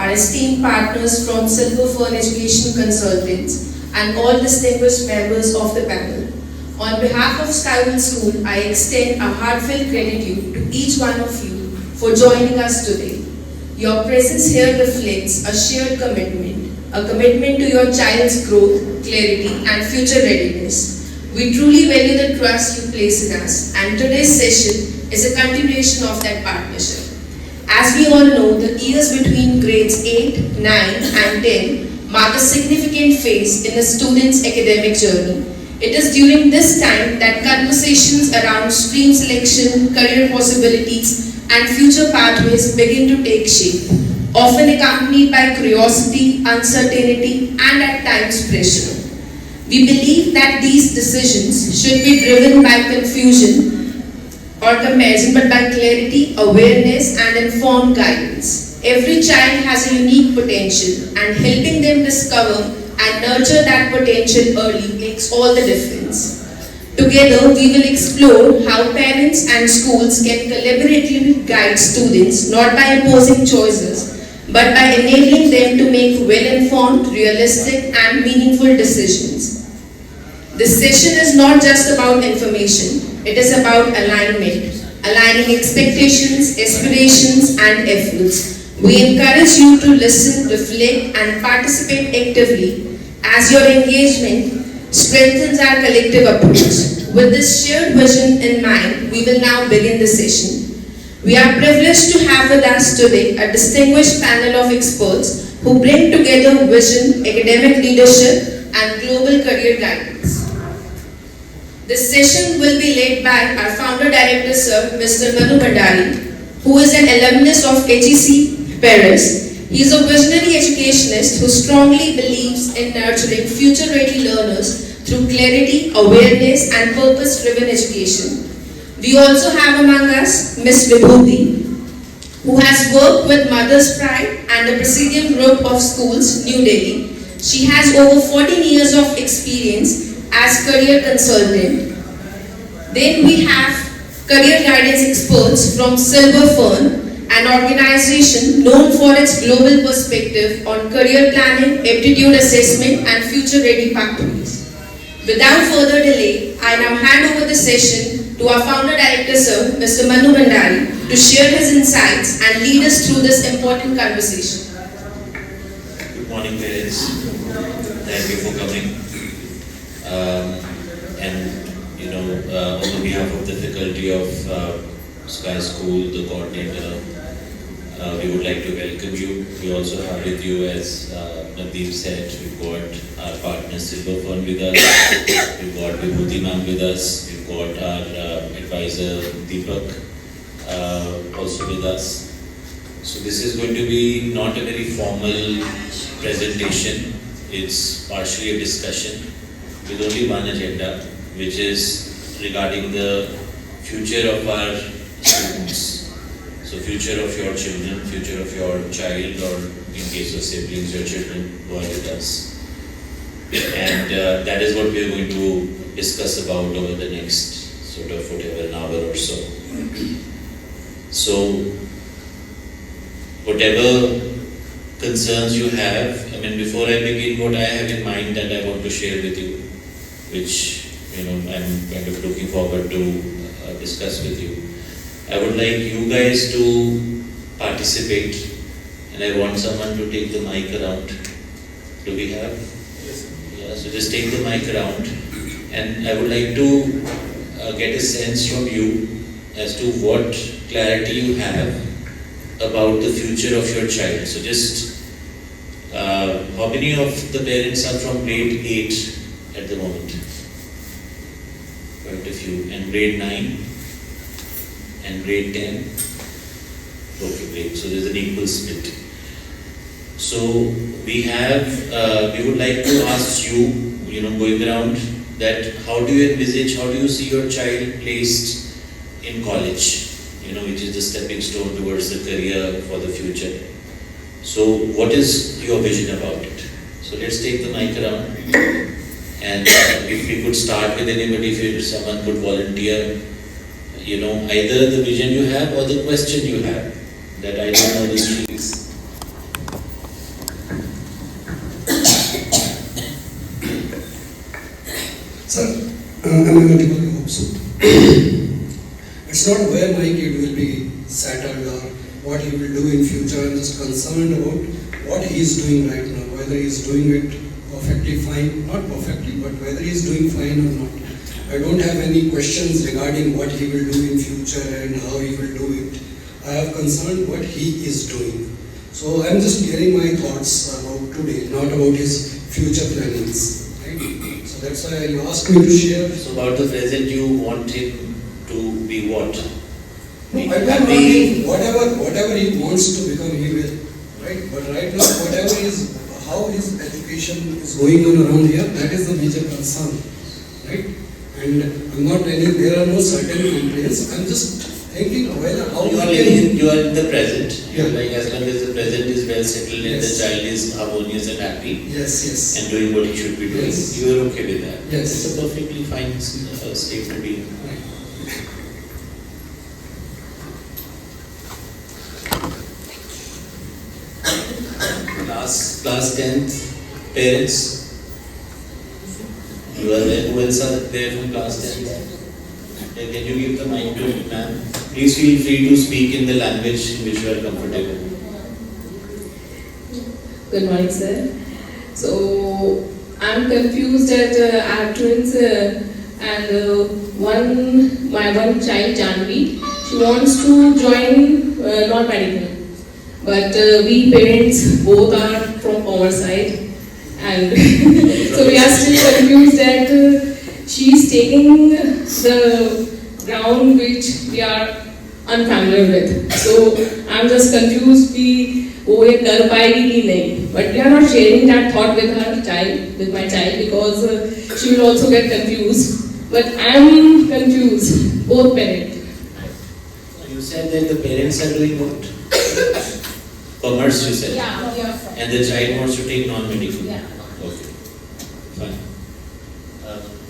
our esteemed partners from Silver Fern Education Consultants, and all distinguished members of the panel. On behalf of Skywell School, I extend a heartfelt gratitude to each one of you for joining us today. Your presence here reflects a shared commitment, a commitment to your child's growth, clarity, and future readiness. We truly value the trust you place in us, and today's session is a continuation of that partnership. As we all know, the years between grades 8, 9, and 10 mark a significant phase in a student's academic journey. It is during this time that conversations around stream selection, career possibilities, and future pathways begin to take shape, often accompanied by curiosity, uncertainty, and at times pressure. We believe that these decisions should be driven by confusion or comparison, but by clarity, awareness, and informed guidance. Every child has a unique potential, and helping them discover and nurture that potential early makes all the difference. Together, we will explore how parents and schools can collaboratively guide students, not by imposing choices, but by enabling them to make well-informed, realistic, and meaningful decisions. This session is not just about information, it is about alignment, aligning expectations, aspirations, and efforts. We encourage you to listen, reflect, and participate actively as your engagement strengthens our collective approach. With this shared vision in mind, we will now begin the session. We are privileged to have with us today a distinguished panel of experts who bring together vision, academic leadership, and global career guidance. This session will be led by our founder director, Sir Mr. Manu Bhandari, who is an alumnus of HEC Paris. He is a visionary educationist who strongly believes in nurturing future-ready learners through clarity, awareness, and purpose-driven education. We also have among us Ms. Vibhuti, who has worked with Mother's Pride and the Presidium Group of Schools, New Delhi. She has over 14 years of experience as career consultant. Then we have career guidance experts from Silver Fern, an organization known for its global perspective on career planning, aptitude assessment, and future-ready pathways. Without further delay, I now hand over the session to our founder director, Sir Mr. Manu Bhandari, to share his insights and lead us through this important conversation. Good morning, parents. Thank you for coming. On behalf of the faculty of Sky School, the coordinator, we would like to welcome you. We also have with you, as Navdeep said, we've got our partner Silver Fern with us, we've got Vibhuti ma'am with us, we've got our advisor Deepak also with us. So this is going to be not a very formal presentation, it's partially a discussion with only one agenda, which is regarding the future of our students. So future of your children, future of your child, or in case of siblings, your children who are with us. And that is what we are going to discuss about over the next sort of whatever an hour or so. So whatever concerns you have, before I begin, what I have in mind that I want to share with you, which I'm kind of looking forward to discuss with you. I would like you guys to participate, and I want someone to take the mic around. Do we have? Yes. Yeah, so just take the mic around, and I would like to get a sense from you as to what clarity you have about the future of your child. So just, how many of the parents are from grade 8 at the moment? Quite a few. And grade 9? And grade 10? Okay, great. So there's an equal split. So we would like to ask you, going around, that how do you envisage, how do you see your child placed in college, which is the stepping stone towards the career for the future. So what is your vision about it? So let's take the mic around, and if we could start with anybody, if someone could volunteer, either the vision you have or the question you have, that I don't know the streams. Sir, I'm audible, I hope so. It's not where my kid will be settled or what he will do in future. I'm just concerned about what he is doing right now, whether he is doing it perfectly fine, not perfectly, but whether he is doing fine or not. I don't have any questions regarding what he will do in future and how he will do it. I have concern what he is doing. So I'm just sharing my thoughts about today, not about his future plannings. Right? So that's why you asked me to share. So about the present, you want him to be what? No, I don't want him, whatever he wants to become, he will. Right? But right now, whatever is, how his education is going on around here, that is the major concern. Right? And I'm not telling there are no certain complaints. I'm just thinking whether how You are in the present. Yeah. Like as long as the present is well settled and the Yes. child is harmonious and happy Yes. and doing what he should be doing, Yes. you are okay with that. Yes. It's a perfectly fine state to be in. Right. Class 10th, parents. You are there, who else are there from class 10th? Can you give the mic to ma'am? Please feel free to speak in the language in which you are comfortable. Good morning, sir. So I'm confused that I have twins, and my one child, Janvi, she wants to join non-medical, but we parents both are from our side, and so we are still confused that she is taking the ground which we are unfamiliar with. So I'm just confused. वो ये कर पाएगी कि नहीं, but we are not sharing that thought with my child, because she will also get confused. But I am confused, both parents. You said that the parents are doing what? Commerce, you said? Yeah. And the child wants to take non-medical? Yeah. Okay, fine.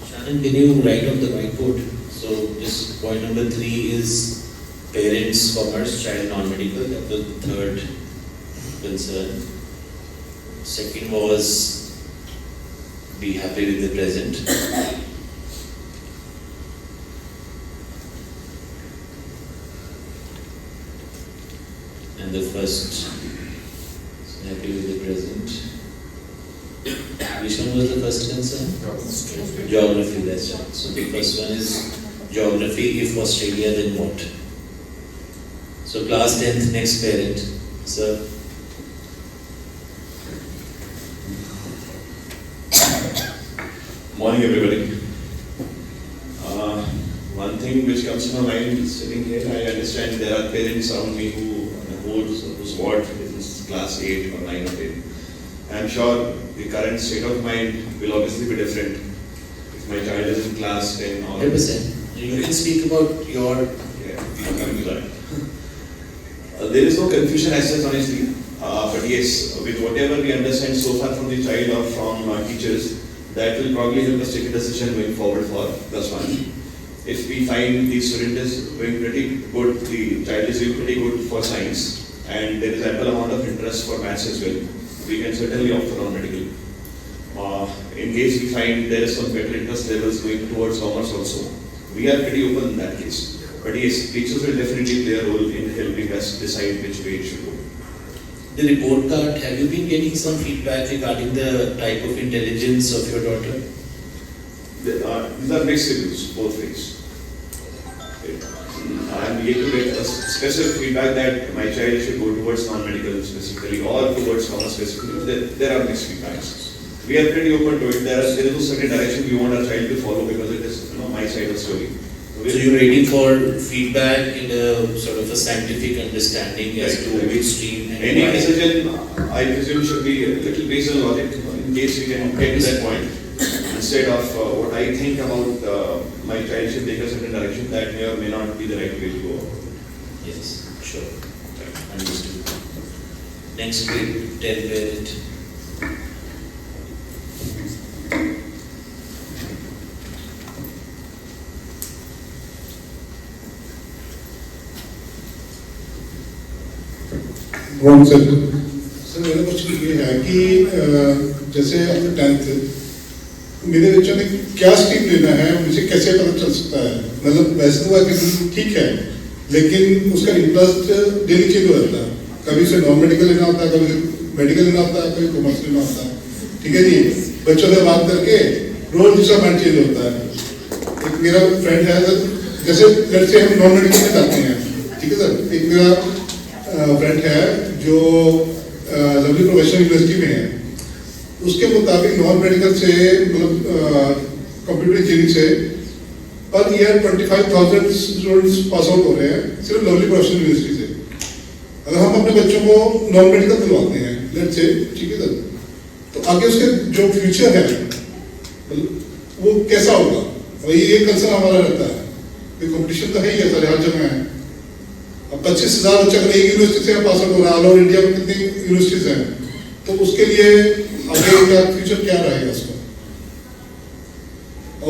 Shannon, can you write on the whiteboard? So this point number 3 is parents, commerce, child non-medical. That was the third concern. Second was be happy with the present. And the first, happy with the present. Which one was the first concern? Geography, that's right. So the first one is geography. If Australia, then what? So class 10th, next parent. Sir. Morning, everybody. One thing which comes to my mind sitting here, I understand there are parents around me whose ward is class 8 or 9 or 10. I'm sure the current state of mind will obviously be different if my child is in class 10 or 100%. You can speak about your. Yeah, I'm coming to that. There is no confusion as such, honestly. But yes, with whatever we understand so far from the child or from teachers, that will probably help us take a decision going forward for plus 1. If we find the student is doing pretty good, the child is doing pretty good for science, and there is ample amount of interest for maths as well, we can certainly opt for non-medical. In case we find there is some better interest levels going towards commerce also, we are pretty open in that case. But yes, teachers will definitely play a role in helping us decide which way it should go. The report card, have you been getting some feedback regarding the type of intelligence of your daughter? These are mixed reviews, both ways. I am yet to get a specific feedback that my child should go towards non-medical specifically or towards commerce specifically. There are mixed feedbacks. We are pretty open to it. There is no certain direction we want our child to follow because it is my side of the story. So you're waiting for feedback in a sort of a scientific understanding as to which stream and any why. decision, I presume, should be a little based on logic in case we can get to that point. Instead of what I think about my child should take a certain direction, that may or may not be the right way to go. Yes, sure. Understood. Next grade, 10 parent. Sir मेरा question ये है कि जैसे 10th मेरे बच्चों ने क्या stream लेना है मुझे कैसे पता चल सकता है? मतलब वैसे तो एकेडमी ठीक है, लेकिन उसका इंटरेस्ट डेली चेंज हो जाता है। कभी उसे नॉन मेडिकल लेना होता है, कभी उसे मेडिकल लेना होता है, कभी कॉमर्स लेना होता है। ठीक है जी, बच्चों से बात करके रोज दूसरा माइंड चेंज होता है। एक मेरा फ्रेंड है सर, जैसे लड़के हम नॉन मेडिकल में जाते हैं, ठीक है सर। एक मेरा फ्रेंड है जो लवली प्रोफेशनल यूनिवर्सिटी में है, उसके मुताबिक नॉन मेडिकल से मतलब कंप्यूटर इंजीनियरिंग से per year 25,000 students pass out हो रहे हैं सिर्फ लवली प्रोफेशनल यूनिवर्सिटी से। अगर हम अपने बच्चों को नॉन मेडिकल दिलवाते हैं लेट्स से, ठीक है सर, तो आगे उसके जो फ्यूचर है वो कैसा होगा? और ये कंसर्न हमारा रहता है कि कंपटीशन तो है ही है सर, हर जगह है। अब 25,000 बच्चा अगर एक यूनिवर्सिटी से पास आउट हो रहा है, ऑल ओवर इंडिया में कितनी यूनिवर्सिटीज हैं, तो उसके लिए आगे का फ्यूचर क्या रहेगा उसका?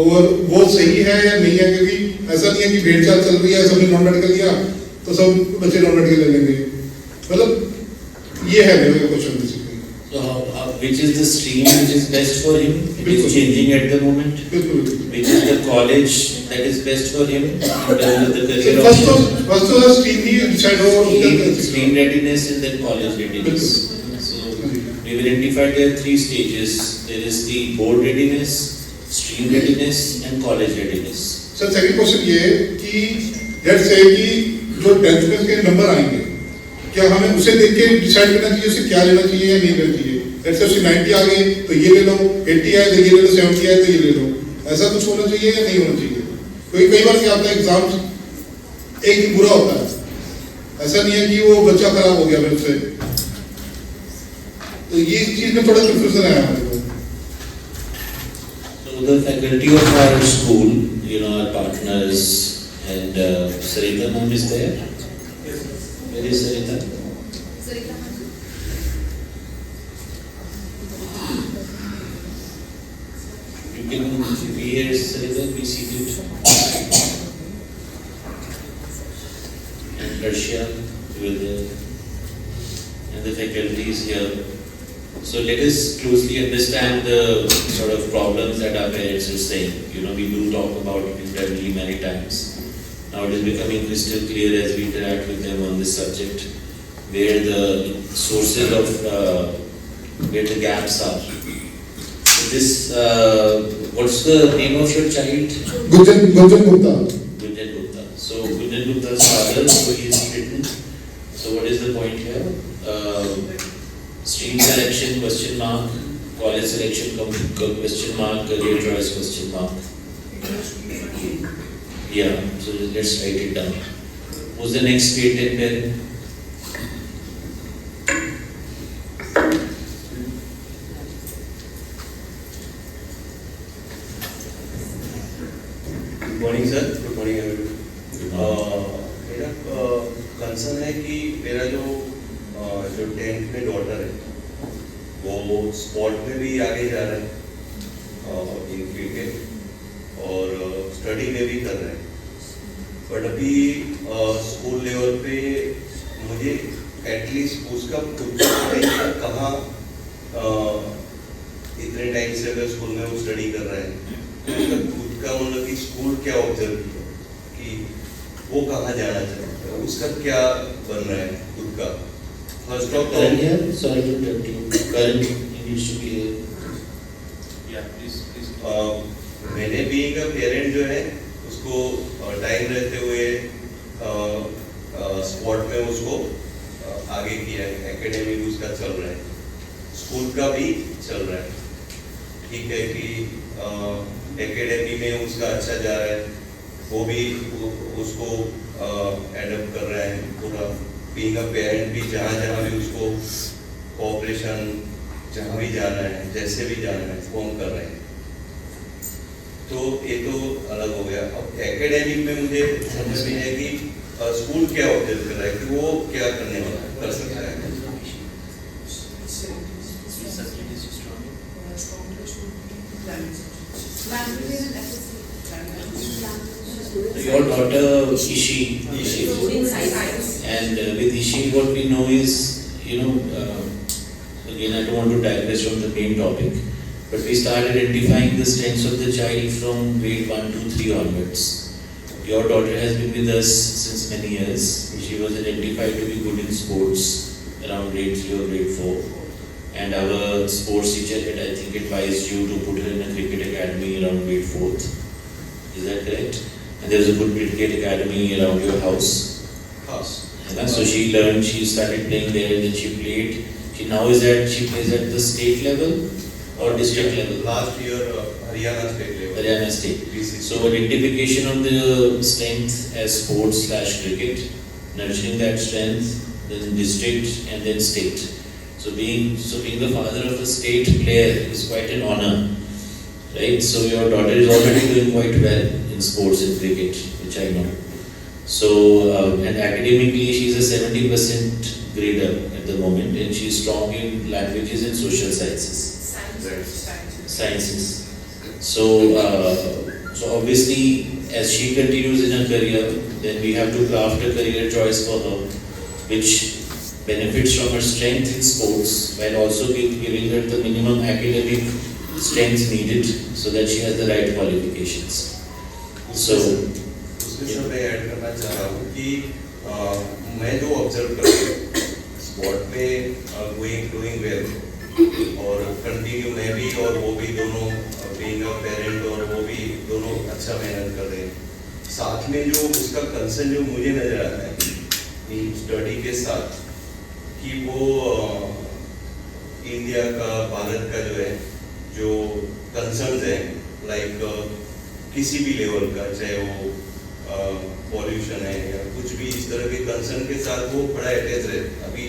और वो सही है या नहीं है? क्योंकि ऐसा नहीं है कि भेड़ चाल चल रही है, सबने नॉन मेडिकल लिया तो सब बच्चे नॉन मेडिकल ले लेंगे। मतलब ये है मेरा question basically. So which is the stream which is best for him? It is changing at the moment. बिल्कुल। Which is the college that is best for him in terms of the career first options? तो stream ही decide हो। Stream readiness and then college readiness. So we've identified there are 3 stages. There is the board readiness, stream readiness and college readiness. Sir second question ये है कि let's say कि जो 10th में के number आएंगे, क्या हमें उसे देख के डिसाइड करना चाहिए उसे क्या लेना चाहिए या नहीं लेना चाहिए? लेट्स से उसे 90 आ गए तो ये ले लो, 80 आए तो ये ले लो, 70 आए तो ये ले लो। ऐसा कुछ होना चाहिए या नहीं होना चाहिए? क्योंकि कई बार क्या होता है एग्जाम एक दिन बुरा होता है, ऐसा नहीं है कि वो बच्चा खराब हो गया फिर से। तो ये चीज में थोड़ा कंफ्यूजन है हमारे को। So the faculty of our school, our partners and Sarita ma'am is there. Where is Sarita? You can be here, Sarita, be seated. And Arshia, you are there. And the faculty is here. So let us closely understand the sort of problems that our parents are saying. We do talk about it internally many times. Now it is becoming crystal clear as we interact with them on this subject, where the sources of, where the gaps are. So this, what's the name of your child? Gunjan Gupta. Gunjan Gupta. So Gunjan Gupta's father, so he is written. So what is the point here? Stream selection question mark, college selection question mark, career choice question mark. Yeah, so let's write it down. Who's the next patent then? Good morning sir, good morning everyone. मेरा concern है कि मेरा जो 10th में daughter है वो sport में भी आगे जा रहा है इन क्रिकेट और स्टडी में भी कर रहा है, बट अभी स्कूल लेवल पे मुझे एटलीस्ट उसका कहाँ इतने टाइम से अगर स्कूल में वो स्टडी कर रहा है उसका खुद का मतलब कि स्कूल क्या ऑब्जर्व किया कि वो कहाँ जाना चाहता है, उसका क्या बन रहा है खुद का। First of all Sorry to interrupt you. Karan, you need to be here. Yeah, please. मैंने भी एक पेरेंट जो है उसको टाइम रहते हुए स्पोर्ट में उसको आगे किया है, एकेडमी भी उसका चल रहा है, स्कूल का भी चल रहा है। ठीक है कि एकेडमी में उसका अच्छा जा रहा है, वो भी उसको एडप्ट कर रहा है पूरा। बीइंग अ पेरेंट भी जहाँ भी उसको कोऑपरेशन जहाँ भी जाना है जैसे भी जाना है वो हम कर रहे हैं, तो ये तो अलग हो गया। अब एकेडमिक में मुझे समझ में है कि स्कूल क्या ऑब्जर्व कर रहा है कि वो क्या करने वाला है, कर सकता है। Your daughter Ishi, and with Ishi what we know is, again I don't want to digress from the main topic, But we start identifying the strengths of the child from grade 1, 2, 3 onwards. Your daughter has been with us since many years. She was identified to be good in sports around grade 3 or grade 4. And our sports teacher had, I think, advised you to put her in a cricket academy around grade 4th. Is that correct? And there was a good cricket academy around your house. So she learned, she started playing there, and then she played. She plays at the state level or district level? Last year, Haryana state level. Haryana state. B6. So identification of the strength as sports / cricket, nurturing that strength, then district and then state. So being the father of a state player is quite an honor, right? So your daughter is already doing quite well in sports and cricket, which I know. So and academically she is a 70% grader at the moment, and she is strong in languages and social sciences. Sciences. So obviously, as she continues in her career, then we have to craft a career choice for her, which benefits from her strength in sports, while also giving her the minimum academic strength needed, so that she has the right qualifications. So, उसमें sir मैं add करना चाह रहा हूँ कि मैं जो observe करता हूँ स्पोर्ट में डूइंग वेल और कंटिन्यू मैं भी और वो भी दोनों बीइंग अ पेरेंट और वो भी दोनों अच्छा मेहनत कर रहे हैं. साथ में जो उसका कंसर्न जो मुझे नजर आता है स्टडी के साथ कि वो इंडिया का भारत का जो है जो कंसर्न्स है लाइक किसी भी लेवल का, चाहे वो पॉल्यूशन है या कुछ भी इस तरह के कंसर्न के साथ वो बड़ा अटैच रहता अभी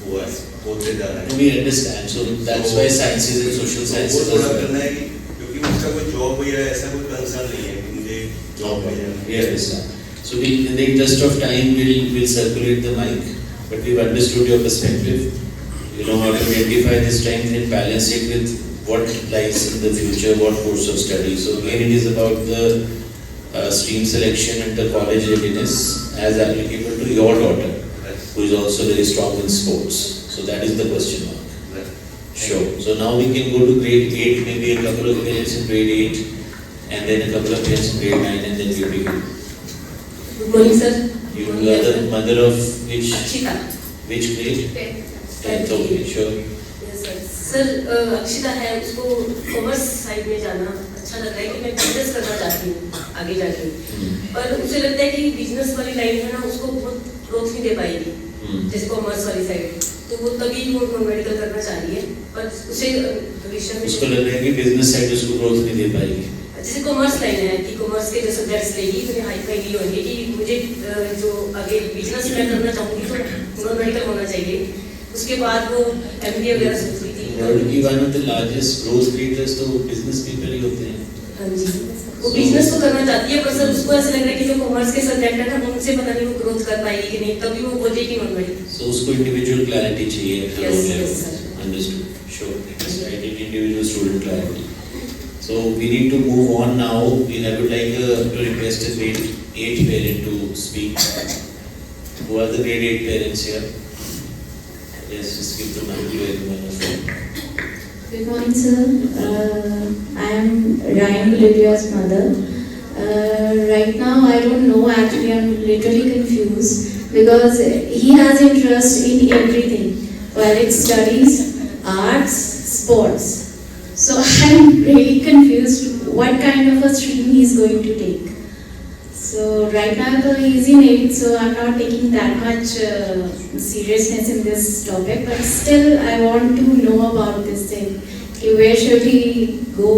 हुआ है होते जा रहा है. we understand. So that's why sciences and social sciences वो थोड़ा करना है क्योंकि उसका कोई जॉब या ऐसा कोई कंसर्न नहीं है कि मुझे जॉब मिल जाए. We understand. So in the interest of time, we'll circulate the mic, but we've understood your perspective. You know how to identify the strength and balance it with what lies in the future, what course of study. So again, it is about the stream selection and the college readiness as applicable to your daughter, who is also very strong in sports. So that is the question mark. Sure. So now we can go to grade 8, maybe a couple of parents in grade 8, and then a couple of parents in grade 9, and then we begin. Good morning, sir. You are the mother of which grade? 10th. Okay, sure. Yes, sir. Sir Akshita है, उसको commerce side में जाना अच्छा लग रहा है कि मैं बिजनेस करना चाहती हूँ आगे जाके, पर उसे लगता है कि बिजनेस वाली लाइन है ना उसको बहुत ग्रोथ नहीं दे पाएगी जैसे कॉमर्स वाली साइड, तो वो तभी वो नॉन मेडिकल करना चाह रही है, पर उसे भविष्य में उसको लग रहा है कि बिजनेस साइड उसको ग्रोथ नहीं दे पाएगी. जैसे कॉमर्स लाइन है कि कॉमर्स के जो सब्जेक्ट्स लेगी मुझे हाई फाई नहीं होंगे कि मुझे जो आगे बिजनेस मैं करना चाहूँगी तो नॉन मेडिकल होना चाहिए. उसके बाद वो एमबीए वगैरह सोच रही थी. वर्ल्ड की one of the largest growth creators तो बिजनेस पीपल ही होते हैं. हाँ जी, वो बिजनेस तो करना चाहती है, पर सर उसको ऐसा लग रहा है कि जो कॉमर्स के सब्जेक्ट है ना उनसे पता नहीं वो ग्रोथ कर पाएगी कि नहीं, तभी वो बोलेगी नॉन मेडिकल. So उसको इंडिविजुअल क्लैरिटी चाहिए. Yes, sir. Understood. Sure. I did individual student clarity. So we need to move on now. I would like to request a grade 8 parent to speak. Who are the grade 8 parents here? Yes, just give the mic to everyone. Good morning, sir. I am Ryan Lydia's mother. Right now, I don't know. Actually, I'm literally confused because he has interest in everything, whether it's studies, arts, sports. So I'm really confused what kind of a stream he's going to take. So right now he is in 8th, so I'm not taking that much seriousness in this topic. But still, I want to know about this thing. Okay, where should he go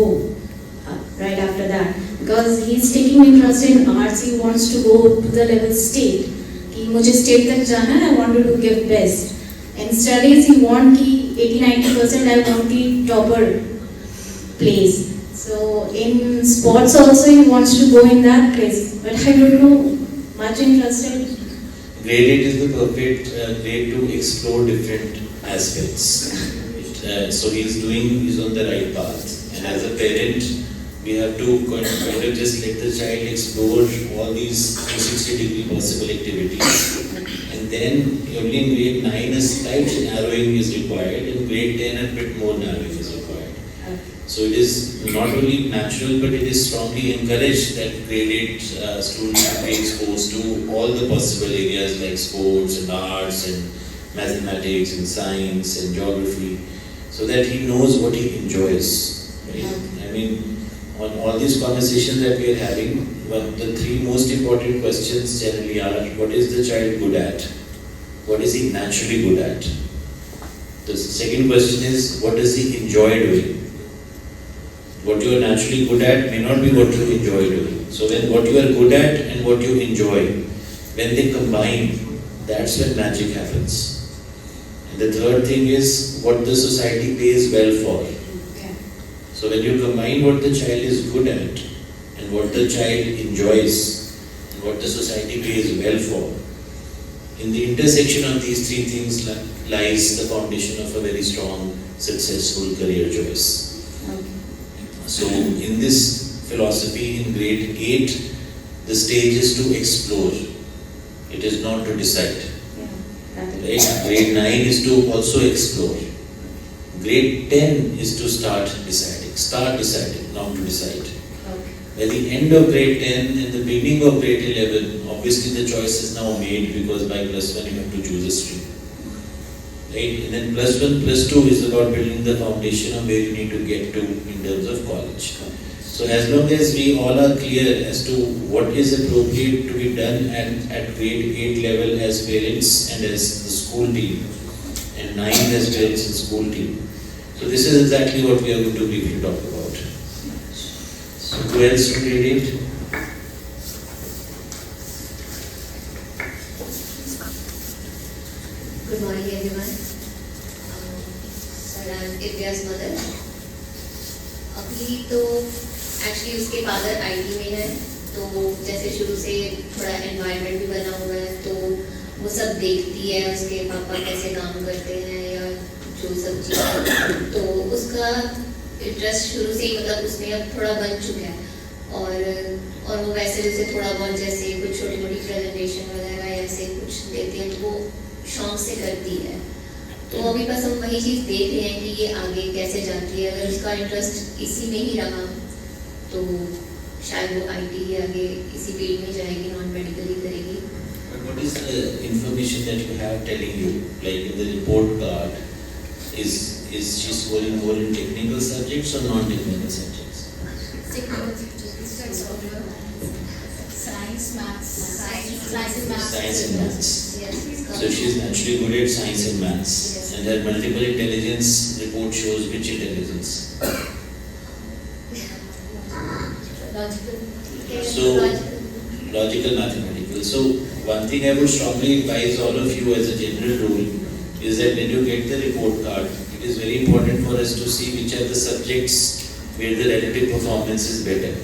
right after that? Because he's taking interest in arts, he wants to go to the level state. कि मुझे state तक जाना है, I want to give best. In studies, he want कि 80-90% I want the topper place. So in sports also he wants to go in that place, but I don't know much interested. Grade 8 is the perfect grade to explore different aspects. So he's on the right path, and as a parent we have to kind of just let the child explore all these 360-degree possible activities, and then only in grade 9 a slight narrowing is required, in grade 10 a bit more narrowing is required. So it is not only natural, but it is strongly encouraged that grade 8 students should be exposed to all the possible areas like sports and arts and mathematics and science and geography, so that he knows what he enjoys. Right? I mean, on all these conversations that we are having, the three most important questions generally are: what is the child good at? What is he naturally good at? The second question is: what does he enjoy doing? What you are naturally good at may not be what you enjoy doing. So when what you are good at and what you enjoy, when they combine, that's when magic happens. And the third thing is what the society pays well for. So when you combine what the child is good at and what the child enjoys and what the society pays well for, in the intersection of these three things lies the foundation of a very strong, successful career choice. So in this philosophy, in grade 8, the stage is to explore. It is not to decide. Right? Grade 9 is to also explore. Grade 10 is to start deciding. Start deciding, not to decide. By the end of grade 10 and the beginning of grade 11, obviously the choice is now made, because by +1 you have to choose a stream. Right? And then +1, +2 is about building the foundation of where you need to get to in terms of college. So as long as we all are clear as to what is appropriate to be done at grade 8 level as parents and as the school team, and 9 as parents and school team. So this is exactly what we are going to briefly talk about. So who else to grade 8? Good morning, everyone. Sir, I'm Divya's mother. अभी तो actually उसके father IT में है, तो जैसे शुरू से थोड़ा एनवायरनमेंट भी बना हुआ है, तो वो सब देखती है उसके पापा कैसे काम करते हैं या जो सब चीज़, तो उसका इंटरेस्ट शुरू से ही मतलब उसमें अब थोड़ा बन चुका है। और वो वैसे जैसे थोड़ा बहुत जैसे कुछ छोटी मोटी प्रेजेंटेशन वगैरह ऐसे कुछ देते हैं तो वो शौक से करती है। तो अभी बस हम वही चीज़ देख रहे हैं कि ये आगे कैसे जाती है। अगर उसका इंटरेस्ट इसी में ही रहा तो शायद वो आईटी आगे इसी फील्ड में जाएगी, नॉन मेडिकल ही करेगी। But what is the information that you have telling you, like in the report card, is she scoring more in technical subjects or non-technical subjects? Science, maths. Science and maths. Yes. So she is naturally good at science and maths. Yes. And her multiple intelligence report shows which intelligence? So, logical, mathematical. So, one thing I would strongly advise all of you as a general rule is that when you get the report card, it is very important for us to see which are the subjects where the relative performance is better.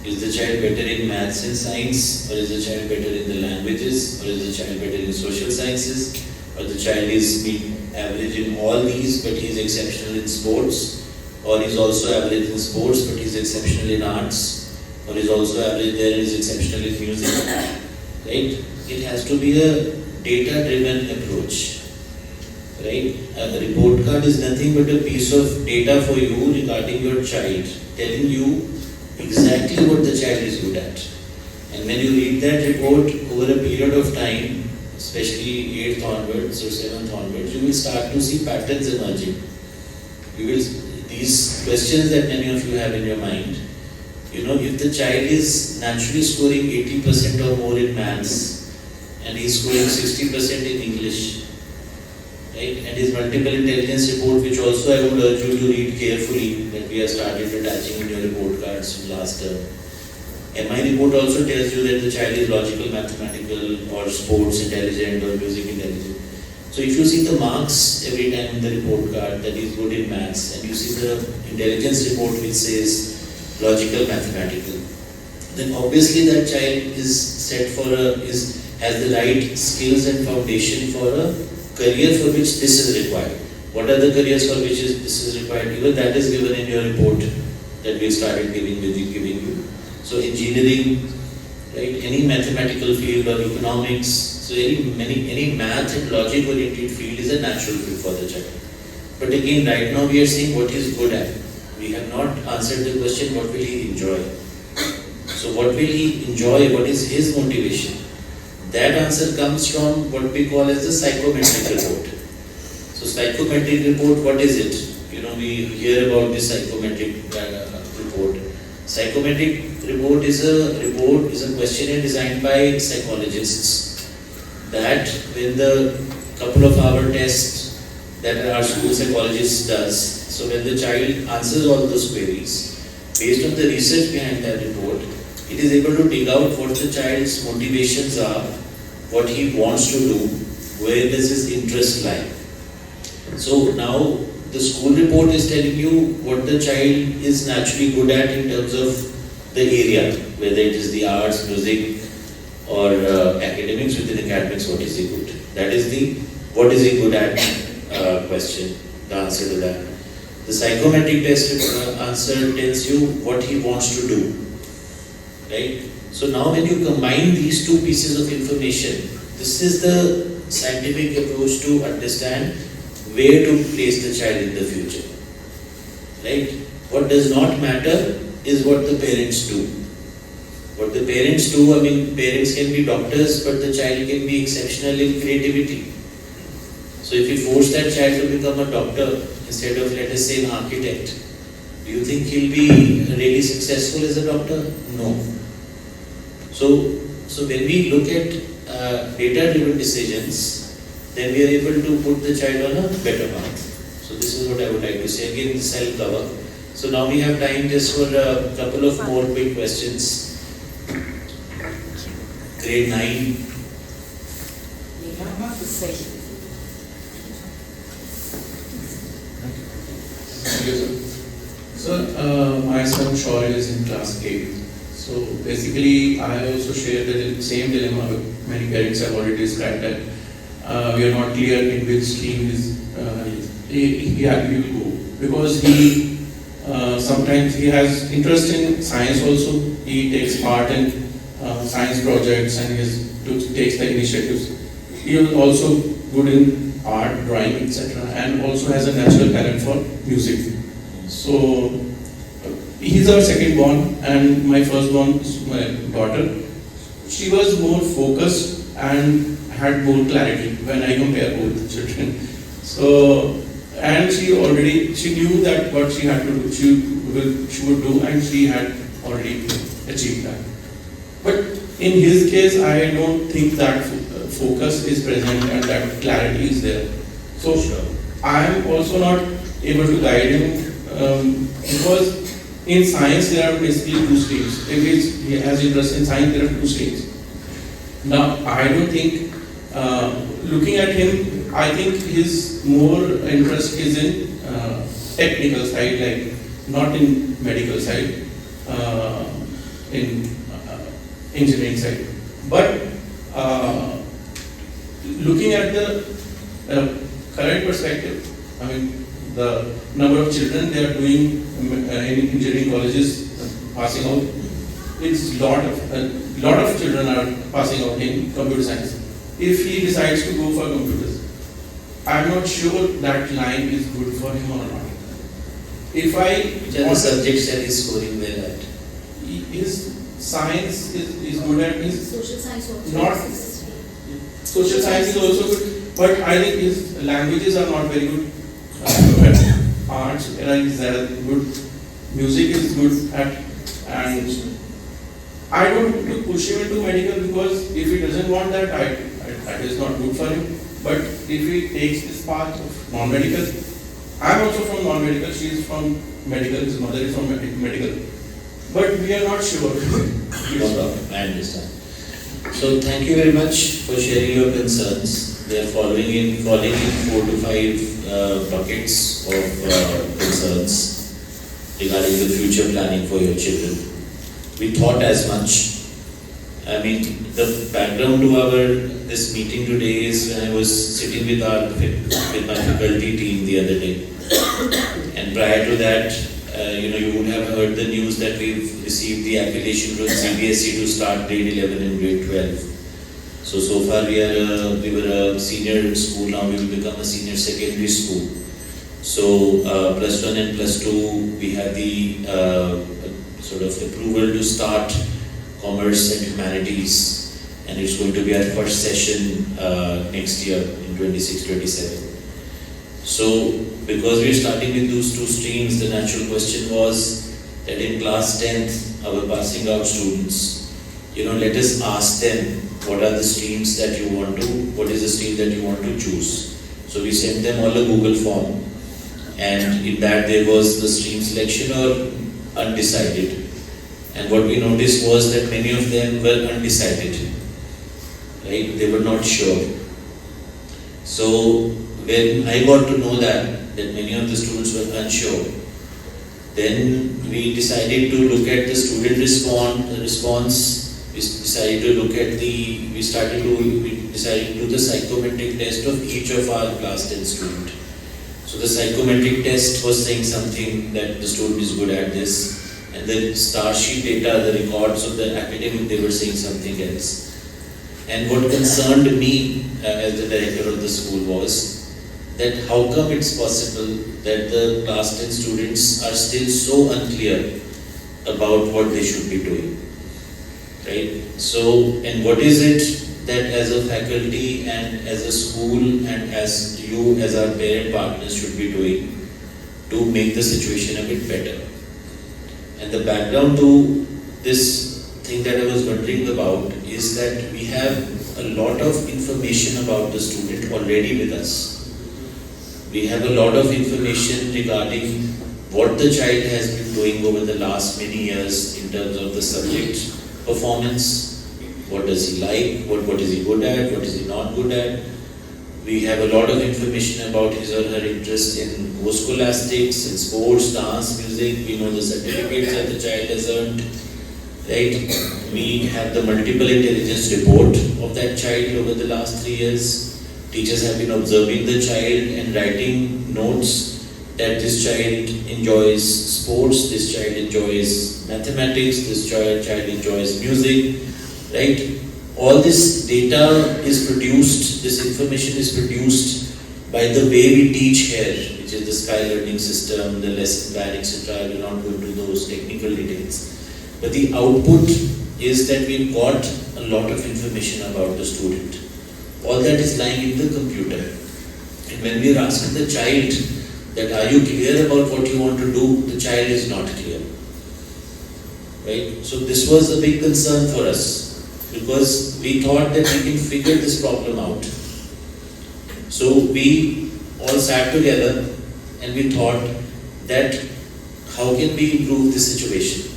Is the child better in maths and science, or is the child better in the languages, or is the child better in social sciences, or the child is average in all these but he is exceptional in sports, or he is also average in sports but he is exceptional in arts, or is also average there is exceptional in music, right? It has to be a data-driven approach, right? A report card is nothing but a piece of data for you regarding your child, telling you exactly what the child is good at. And when you read that report over a period of time, especially 8th onwards or 7th onwards, you will start to see patterns emerging. These questions that many of you have in your mind, if the child is naturally scoring 80% or more in maths and he is scoring 60% in English, right, and his multiple intelligence report, which also I would urge you to read carefully, that we have started attaching in your report cards from last term. And my report also tells you that the child is logical, mathematical, or sports intelligent, or music intelligent. So if you see the marks every time in the report card that is good in maths, and you see the intelligence report which says logical, mathematical, then obviously that child is set for has the right skills and foundation for a career for which this is required. What are the careers for which this is required? Even that is given in your report that we started giving you. So engineering, right? Any mathematical field or economics. So any math and logic oriented field is a natural fit for the child. But again, right now we are seeing what he's good at. We have not answered the question, what will he enjoy? So what will he enjoy? What is his motivation? That answer comes from what we call as the psychometric report. So psychometric report, what is it? We hear about this psychometric report. Psychometric report is a questionnaire designed by psychologists that when the couple of hour test that our school psychologist does, so when the child answers all those queries, based on the research behind that report, it is able to dig out what the child's motivations are, what he wants to do, where does his interest lie. So now the school report is telling you what the child is naturally good at in terms of the area, whether it is the arts, music, or academics. Within academics, what is he good? That is the what is he good at question, the answer to that. The psychometric test answer tells you what he wants to do, right? So now when you combine these two pieces of information, this is the scientific approach to understand where to place the child in the future, right? What does not matter is what the parents do. What the parents do, parents can be doctors, but the child can be exceptional in creativity. So if you force that child to become a doctor instead of, let us say, an architect, do you think he'll be really successful as a doctor? No. So when we look at data-driven decisions, then we are able to put the child on a better path. So this is what I would like to say. Again, this I'll cover. So now we have time just for a couple of more quick questions. Grade 9. So my son Shaurya is in class 8. So basically, I also share the same dilemma with many parents have already described that. We are not clear in which stream he will go, because he sometimes he has interest in science also. He takes part in science projects and takes the initiatives. He is also good in art, drawing, etc., and also has a natural talent for music. So he is our second born, and my first born is my daughter. She was more focused and had more clarity when I compare both children. So, and she knew that what she had to do, she would do, and she had already achieved that. But in his case, I don't think that focus is present and that clarity is there. So, I am also not able to guide him because in science there are basically two streams. If he has interest in science, there are two streams. Now, I don't think looking at him, I think his more interest is in technical side, like not in medical side, in engineering side. But looking at the current perspective, the number of children they are doing in engineering colleges passing out, it's a lot of children are passing out in computer science. If he decides to go for computers, I'm not sure that line is good for him or not. If Which are the subjects that he's scoring well at? his science is good at, his Social science also. not social science is also good, but I think his languages are not very good. Arts is good, music is good at, and I don't want to push him into medical because if he doesn't want that, that is not good for him. But if he takes this path of non-medical, I am also from non-medical, she is from medical, his mother is from medical. But we are not sure. No, I understand. So thank you very much for sharing your concerns. They are falling in 4 to 5 buckets of concerns regarding the future planning for your children. We thought as much. The background to this meeting today is when I was sitting with my faculty team the other day, and prior to that, you would have heard the news that we've received the application from CBSE to start grade 11 and grade 12. So far we were a senior school, now we will become a senior secondary school. So plus 1 and plus 2, we have the sort of approval to start commerce and humanities, and it's going to be our first session next year in 26-27. So because we're starting with those two streams, the natural question was that in class 10th, our passing out students, let us ask them what are the streams that you want to, what is the stream that you want to choose. So we sent them all a Google form, and in that there was the stream selection or undecided. And what we noticed was that many of them were undecided, right? They were not sure. So when I got to know that many of the students were unsure, then we decided to look at the student response. We decided to do the psychometric test of each of our class 10 students. So the psychometric test was saying something that the student is good at this, and the star sheet data, the records of the academic, they were saying something else. And what concerned me as the director of the school was that how come it's possible that the class 10 students are still so unclear about what they should be doing, right? So, and what is it that as a faculty and as a school and as you as our parent partners should be doing to make the situation a bit better? And the background to this thing that I was wondering about is that we have a lot of information about the student already with us. We have a lot of information regarding what the child has been doing over the last many years in terms of the subject performance. What does he like? What is he good at? What is he not good at? We have a lot of information about his or her interest in co-scholastics, in sports, dance, music. We know the certificates that the child has earned, right? We have the multiple intelligence report of that child over the last 3 years. Teachers have been observing the child and writing notes that this child enjoys sports, this child enjoys mathematics, this child enjoys music, right? All this data is produced, this information is produced by the way we teach here, which is the Sky Learning System, the lesson plan, etc. I will not go into those technical details. But the output is that we've got a lot of information about the student. All that is lying in the computer. And when we are asking the child that are you clear about what you want to do, the child is not clear. Right? So this was a big concern for us because we thought that we can figure this problem out. So we all sat together and we thought that how can we improve this situation?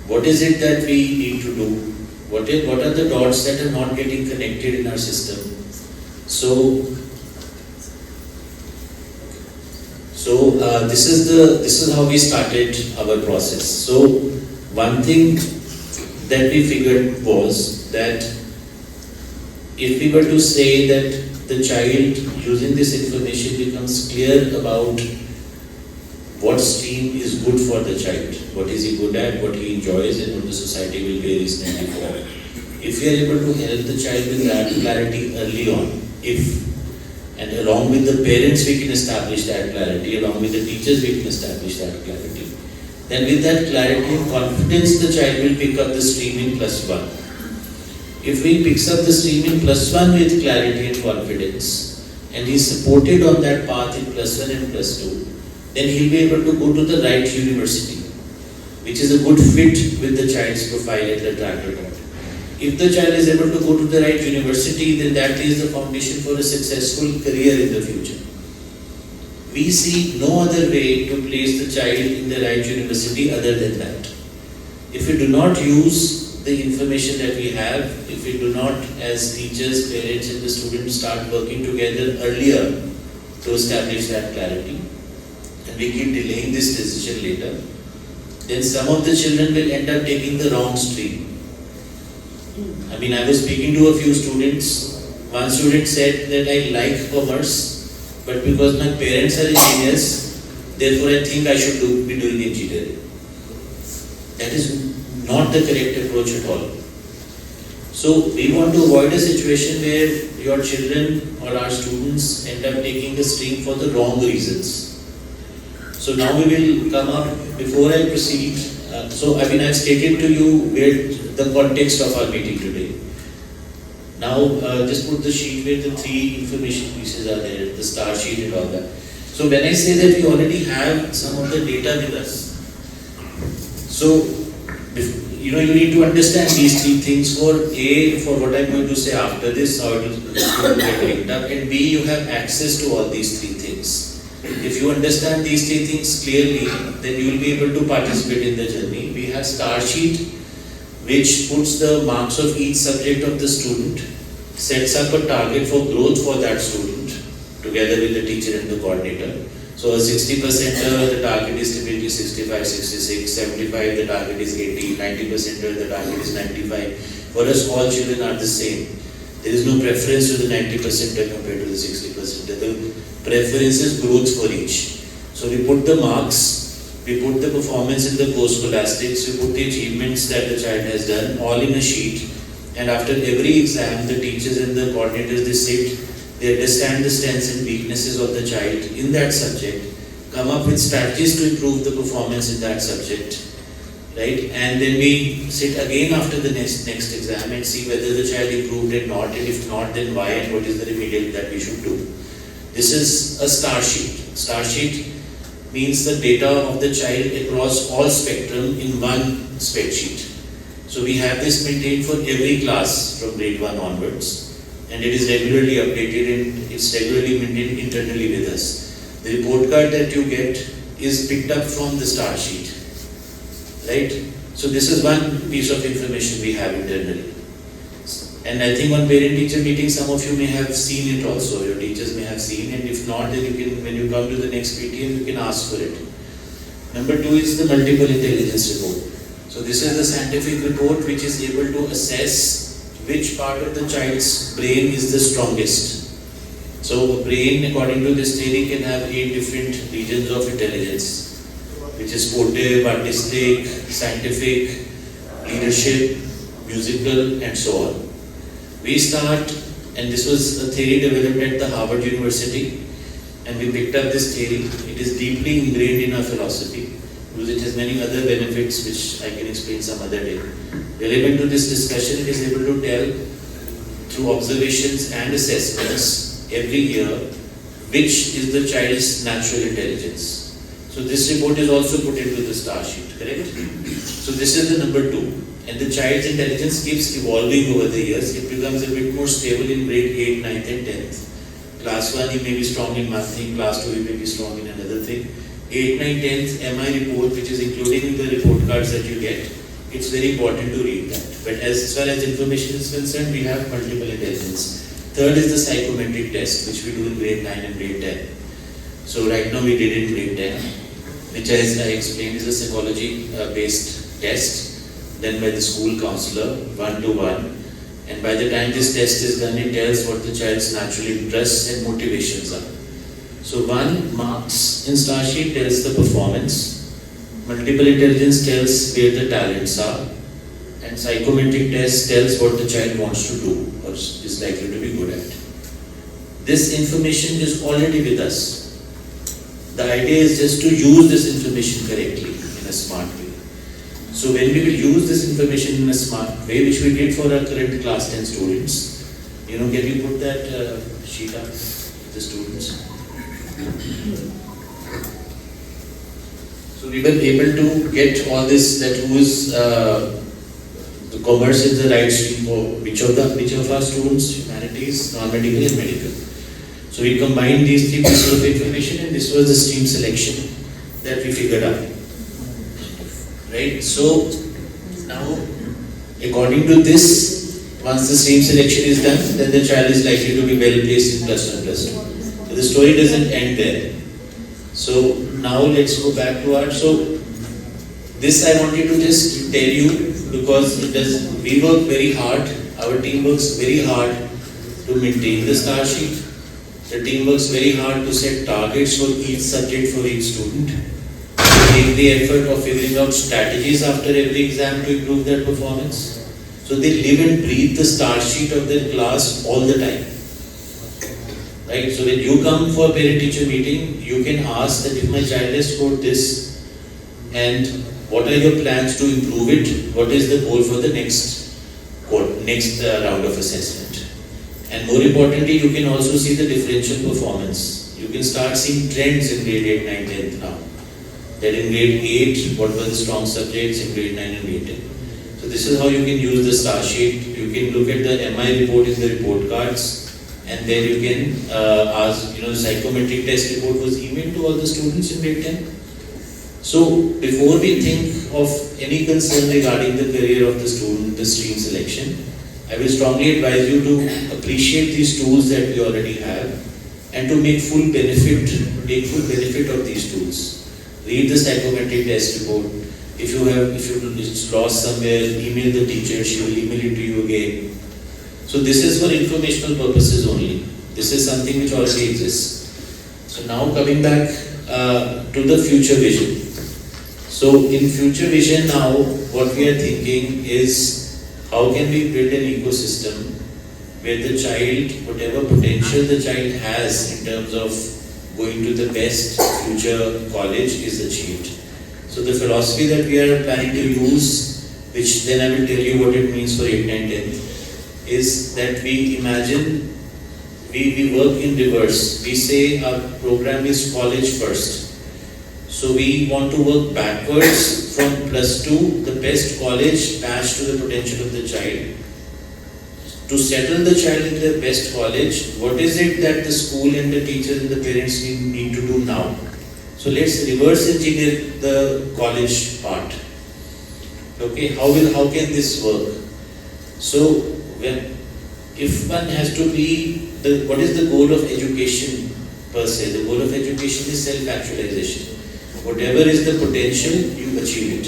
What is it that we need to do? What are the dots that are not getting connected in our system? So this is how we started our process. So one thing that we figured was that if we were to say that the child using this information becomes clear about what stream is good for the child, what is he good at, what he enjoys, and what the society will pay reasonably for. If we are able to help the child with that clarity early on, and along with the parents we can establish that clarity, along with the teachers we can establish that clarity, then with that clarity and confidence the child will pick up the stream in +1. If he picks up the stream in +1 with clarity and confidence, and he is supported on that path in +1 and +2, then he'll be able to go to the right university, which is a good fit with the child's profile at the track record. If the child is able to go to the right university, then that is the foundation for a successful career in the future. We see no other way to place the child in the right university other than that. If we do not use the information that we have, if we do not, as teachers, parents and the students start working together earlier to establish that clarity, and we keep delaying this decision later, then some of the children will end up taking the wrong stream. I mean, I was speaking to a few students. One student said that I like commerce, but because my parents are engineers, therefore I think I should be doing engineering. That is not the correct approach at all. So we want to avoid a situation where your children or our students end up taking a stream for the wrong reasons. So now we will come up, before I proceed, I've stated to you where the context of our meeting today. Now just put the sheet where the 3 information pieces are there, the star sheet and all that. So when I say that we already have some of the data with us, so you need to understand these 3 things. For what I'm going to say after this, how it will get linked up, and B, you have access to all these 3 things. If you understand these 3 things clearly, then you will be able to participate in the journey. We have star sheet, which puts the marks of each subject of the student, sets up a target for growth for that student, together with the teacher and the coordinator. So a 60%, the target is typically 65, 66, 75, the target is 80, 90%, the target is 95. For us, all children are the same. There is no preference to the 90% compared to the 60%. The preference is growth for each. So we put the marks, we put the performance in the course scholastics, we put the achievements that the child has done, all in a sheet. And after every exam, the teachers and the coordinators, they sit, they understand the strengths and weaknesses of the child in that subject, come up with strategies to improve the performance in that subject, right? And then we sit again after the next exam and see whether the child improved or not, and if not, then why, and what is the remedial that we should do. This is a star sheet. Star sheet means the data of the child across all spectrum in one spreadsheet. So we have this maintained for every class from grade 1 onwards. And it is regularly updated and it's regularly maintained internally with us. The report card that you get is picked up from the star sheet, right? So this is one piece of information we have internally. And I think on parent-teacher meeting, some of you may have seen it also, your teachers may have seen, and if not, then you can, when you come to the next PTM, you can ask for it. Number 2 is the multiple intelligence report. So this is the scientific report which is able to assess which part of the child's brain is the strongest. So a brain, according to this theory, can have 8 different regions of intelligence, which is sportive, artistic, scientific, leadership, musical, and so on. We start, and this was a theory developed at the Harvard University, and we picked up this theory. It is deeply ingrained in our philosophy, because it has many other benefits which I can explain some other day. Relevant to this discussion, it is able to tell through observations and assessments every year which is the child's natural intelligence. So this report is also put into the star sheet, correct? So this is the number 2. And the child's intelligence keeps evolving over the years. It becomes a bit more stable in grade 8, 9th and 10th. Class 1 he may be strong in one thing, class 2 he may be strong in another thing. 8, 9, 10th MI report, which is included in the report cards that you get, it's very important to read that. But as far as information is concerned, we have multiple intelligence. Third is the psychometric test, which we do in grade 9 and grade 10. So right now we did in grade 10, which as I explained is a psychology-based test done by the school counselor, 1-to-1. And by the time this test is done, it tells what the child's natural interests and motivations are. So 1 marks in star sheet tells the performance. Multiple intelligence tells where the talents are, and psychometric test tells what the child wants to do or is likely to be good at. This information is already with us. The idea is just to use this information correctly in a smart way. So when we will use this information in a smart way, which we did for our current class 10 students, can you put that sheet up with the students? So we were able to get all this, that who is the commerce is the right stream for which of our students, humanities, non-medical and medical. So we combined these 3 pieces of information, and this was the stream selection that we figured out. Right? So now, according to this, once the stream selection is done, then the child is likely to be well placed in +1, +2. So the story doesn't end there. So now let's go back to our, so this I wanted to just tell you because we work very hard, our team works very hard to maintain the star sheet. The team works very hard to set targets for each subject for each student. We take the effort of figuring out strategies after every exam to improve their performance. So they live and breathe the star sheet of their class all the time. Right? So when you come for parent-teacher meeting, you can ask that if my child has scored this, and what are your plans to improve it? What is the goal for the next round of assessment? And more importantly, you can also see the differential performance. You can start seeing trends in grade 8, 9, 10th now. That in grade 8, what were the strong subjects, in grade 9 and grade 10. So this is how you can use the star sheet. You can look at the MI report in the report cards, and then you can ask, the psychometric test report was emailed to all the students in grade 10. So before we think of any concern regarding the career of the student, the stream selection, I will strongly advise you to appreciate these tools that we already have and to make full benefit of these tools. Read the psychometric test report. If it's lost somewhere, email the teacher, she will email it to you again. So this is for informational purposes only. This is something which already exists. So now coming back to the future vision. So in future vision now, what we are thinking is how can we build an ecosystem where the child, whatever potential the child has in terms of going to the best future college is achieved. So the philosophy that we are planning to use, which then I will tell you what it means for 8, 9, 10, is that we imagine, we work in reverse. We say our program is college first. So we want to work backwards from +2, the best college matched to the potential of the child. To settle the child in the best college, what is it that the school and the teachers and the parents need to do now? So let's reverse engineer the college part. Okay, how can this work? So if one has to be, what is the goal of education per se? The goal of education is self-actualization. Whatever is the potential, you achieve it.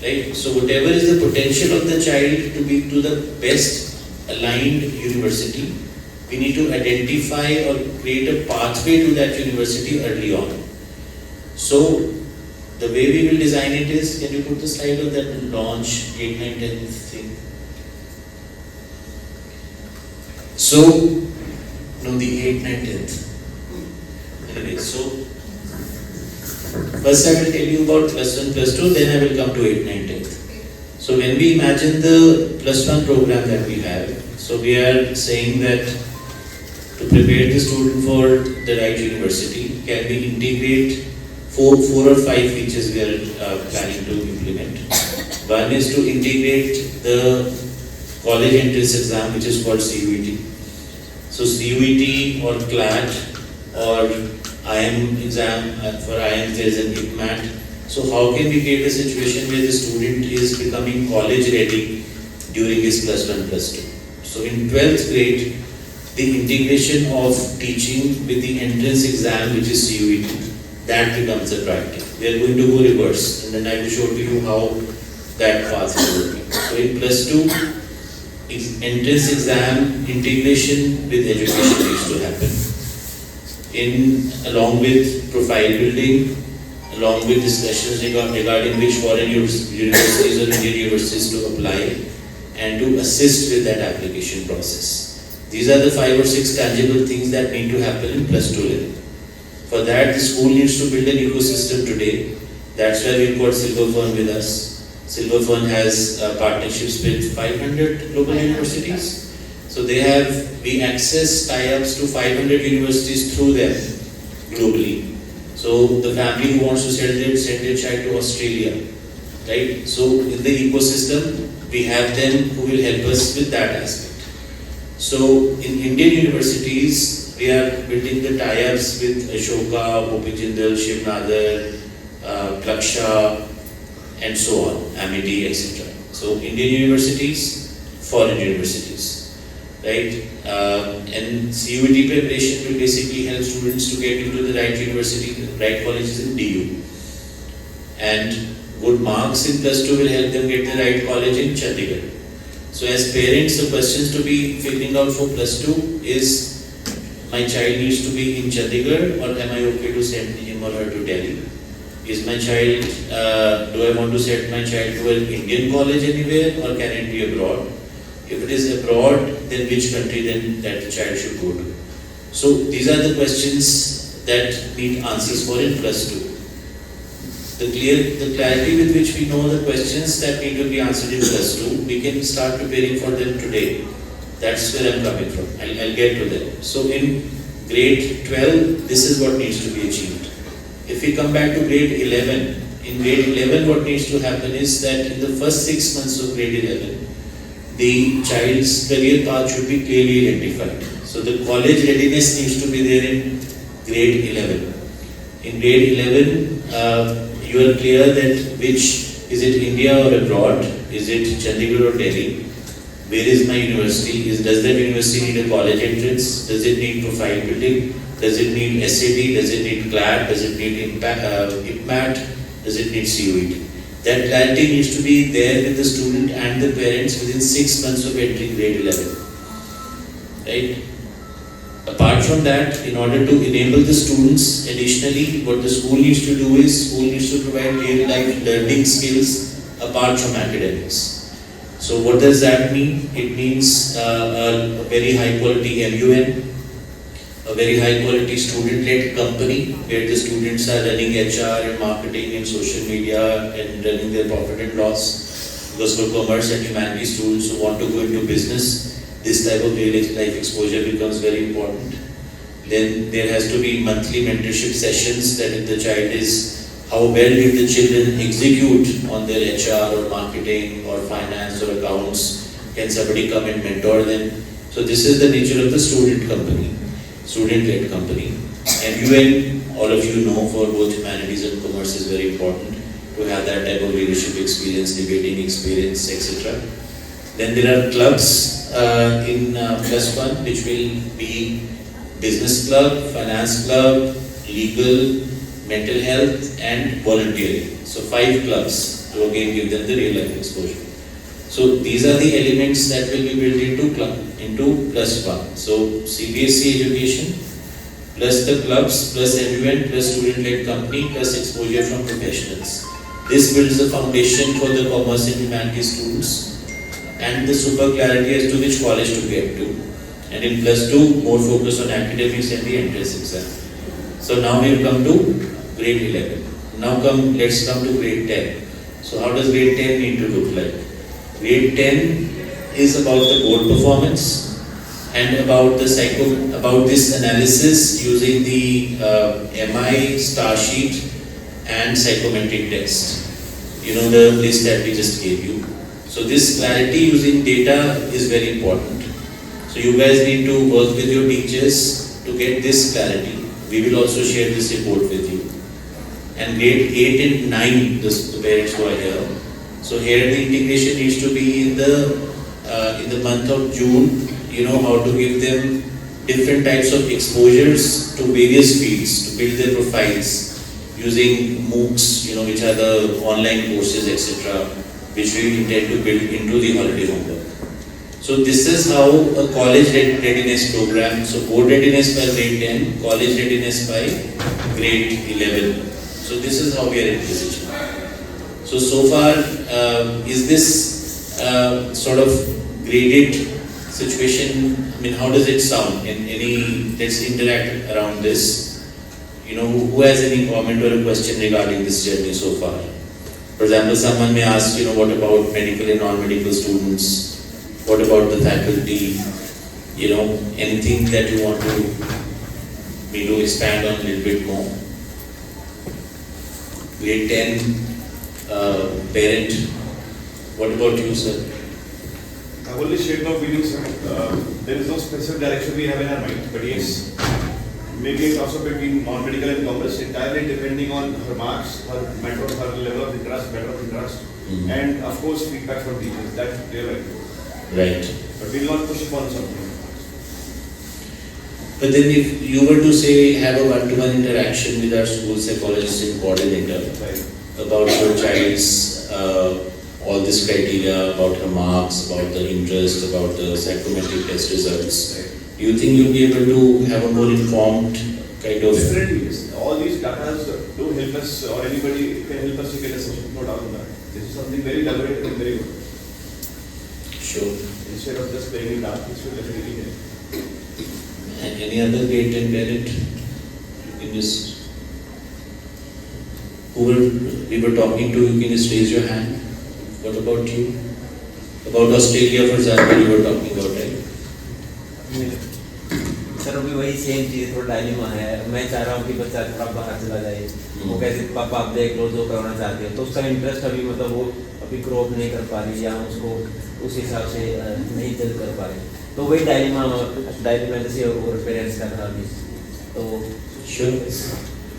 Right? So whatever is the potential of the child to be to the best aligned university, we need to identify or create a pathway to that university early on. So the way we will design it is, can you put the slide of that launch 8, 9, 10 thing? So, no, the 8, 9, 10th. Anyway, so first I will tell you about +1, +2, then I will come to 8, 9, 10th. So when we imagine the +1 program that we have, so we are saying that to prepare the student for the right university, can we integrate four or five features we are planning to implement. One is to integrate the college entrance exam, which is called CUET. So CUET or CLAT or IM exam, for IM there is an ICMAT. So how can we create a situation where the student is becoming college ready during his +1, +2? So in 12th grade, the integration of teaching with the entrance exam, which is CUET, that becomes a priority. We are going to go reverse, and then I will show to you how that path is working. So in +2, entrance exam integration with education needs to happen. Along with profile building, along with discussions regarding which foreign universities or Indian universities to apply, and to assist with that application process. These are the 5 or 6 tangible things that need to happen in +2 level. For that, the school needs to build an ecosystem today. That's why we've got Silver Fern with us. Silver Fern has partnerships with 500 global universities. So we access tie-ups to 500 universities through them globally. So the family who wants to send their child to Australia, right? So in the ecosystem, we have them who will help us with that aspect. So in Indian universities, we are building the tie-ups with Ashoka, O.P. Jindal, Shiv Nadar, Klaksha, and so on, Amity, etc. So Indian universities, foreign universities, right? And CUET preparation will basically help students to get into the right university, right colleges in DU. And good marks in +2 will help them get the right college in Chandigarh. So as parents, the questions to be figuring out for +2 is, my child needs to be in Chandigarh, or am I okay to send him or her to Delhi? Is my child, do I want to set my child to an Indian college anywhere, or can it be abroad? If it is abroad, then which country then that the child should go to? So these are the questions that need answers for in +2. The clarity with which we know the questions that need to be answered in +2, we can start preparing for them today. That's where I'm coming from. I'll get to them. So in grade 12, this is what needs to be achieved. If we come back to grade 11, in grade 11 what needs to happen is that in the first 6 months of grade 11, the child's career path should be clearly identified. So the college readiness needs to be there in grade 11. In grade 11, you are clear that is it India or abroad? Is it Chandigarh or Delhi? Where is my university? Does that university need a college entrance? Does it need profile building? Does it need SAT? Does it need CLAT? Does it need IPMAT? Does it need CUET? That clarity needs to be there with the student and the parents within 6 months of entering grade 11. Right? Apart from that, in order to enable the students, additionally, what the school needs to do is, school needs to provide real-life learning skills apart from academics. So what does that mean? It means a very high-quality MUN, a very high-quality student-led company where the students are running HR and marketing and social media and running their profit and loss. Because for commerce and humanities students who want to go into business, this type of real-life exposure becomes very important. Then there has to be monthly mentorship sessions that if the child is, how well did the children execute on their HR or marketing or finance or accounts, can somebody come and mentor them? So this is the nature of the student company, student-led company. MUN, all of you know, for both humanities and commerce is very important to have that type of leadership experience, debating experience, etc. Then there are clubs in +1, which will be business club, finance club, legal, mental health, and volunteering. So 5 clubs to again give them the real life exposure. So these are the elements that will be built into +1. So CBSE education plus the clubs plus MUN plus student-led company plus exposure from professionals. This builds the foundation for the commerce and humanities students and the super clarity as to which college to get to. And in +2, more focus on academics and the entrance exam. So now we have come to grade 11. Now let's come to grade 10. So how does grade 10 need to look like? Grade 10 is about the board performance and about this analysis using the MI star sheet and psychometric test. You know the list that we just gave you. So this clarity using data is very important. So you guys need to work with your teachers to get this clarity. We will also share this report with you. And grade 8 and 9, the parents who are here. So here the integration needs to be in the month of June. You know how to give them different types of exposures to various fields to build their profiles using MOOCs, which are the online courses, etc., which we intend to build into the holiday homework. So this is how a college readiness program, so board readiness by grade 10, college readiness by grade 11. So this is how we are envisaging. So far, is this sort of graded situation, how does it sound? Let's interact around this. Who has any comment or a question regarding this journey so far? For example, someone may ask, what about medical and non-medical students? What about the faculty? Anything that you want me to expand on a little bit more? Grade 10 parent, what about you, sir? I've only shared no feelings, sir. There is no specific direction we have in our mind, but yes, maybe a toss-up between non-medical and commerce, entirely depending on her marks, her level of interest, matter of interest, and of course feedback from teachers. That's their right. Right. But we will not push upon something. But then if you were to say have a one-to-one interaction with our school psychologist and coordinator about your child's all this criteria, about her marks, about the interest, about the psychometric test results, do you think you'll be able to have a more informed kind of. Definitely, yes. All these data do help us, or anybody can help us to get a solution. No doubt on that. This is something very elaborate and very good. Sure. Instead of just playing in dark, this will definitely help. And any other great and parent in this? We were talking to, you can just raise your hand. What about you? About Australia, for example, you were talking about, right? Sir अभी वही same चीज़ थोड़ा dilemma है. मैं चाह रहा हूँ कि बच्चा थोड़ा बाहर चला जाए. वो कैसे पापा आप देख लो जो करना चाहते हो, तो उसका इंटरेस्ट अभी मतलब वो अभी ग्रो नहीं कर पा रही या उसको उस हिसाब से नहीं जज कर पा रही. तो वही डायलेमा जैसे और पेरेंट्स का था अभी.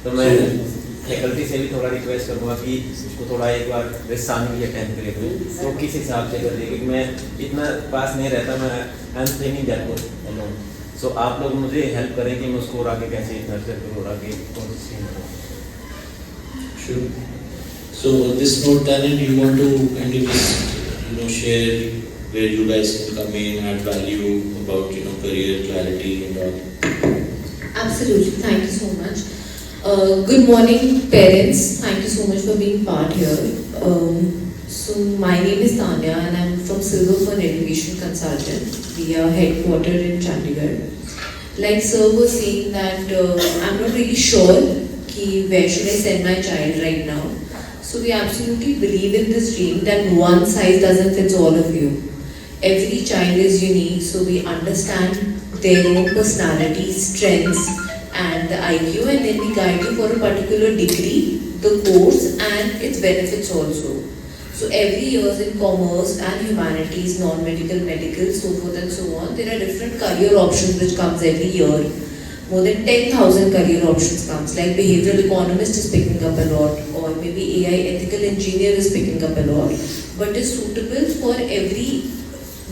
तो मैं फैकल्टी से भी थोड़ा रिक्वेस्ट करूँगा कि उसको थोड़ा एक बार रेसानी भी अटेंड करें तो किस हिसाब से कर दिए, क्योंकि मैं इतना पास नहीं रहता. मैं I am training that alone. So आप लोग मुझे हेल्प करें कि मैं उसको और आगे कैसे नर्चर करूँ और आगे कौन सी स्ट्रीम करूँ. Sure. So on this note, Tanin, you want to kind of just, share where you guys can come in, add value about, career clarity and all. Absolutely, thank you so much. Good morning, parents. Thank you so much for being part here. So my name is Tanya and I'm from Silver Fern Education Consultant. We are headquartered in Chandigarh. Like sir was saying that I'm not really sure where should I send my child right now. So we absolutely believe in this dream that one size doesn't fit all of you. Every child is unique, so we understand their own personalities, strengths and the IQ, and then we guide you for a particular degree, the course and its benefits also. So every year in commerce and humanities, non-medical, medical, so forth and so on, there are different career options which comes every year. More than 10,000 career options comes, like behavioral economist is picking up a lot, or maybe AI ethical engineer is picking up a lot, but is suitable for every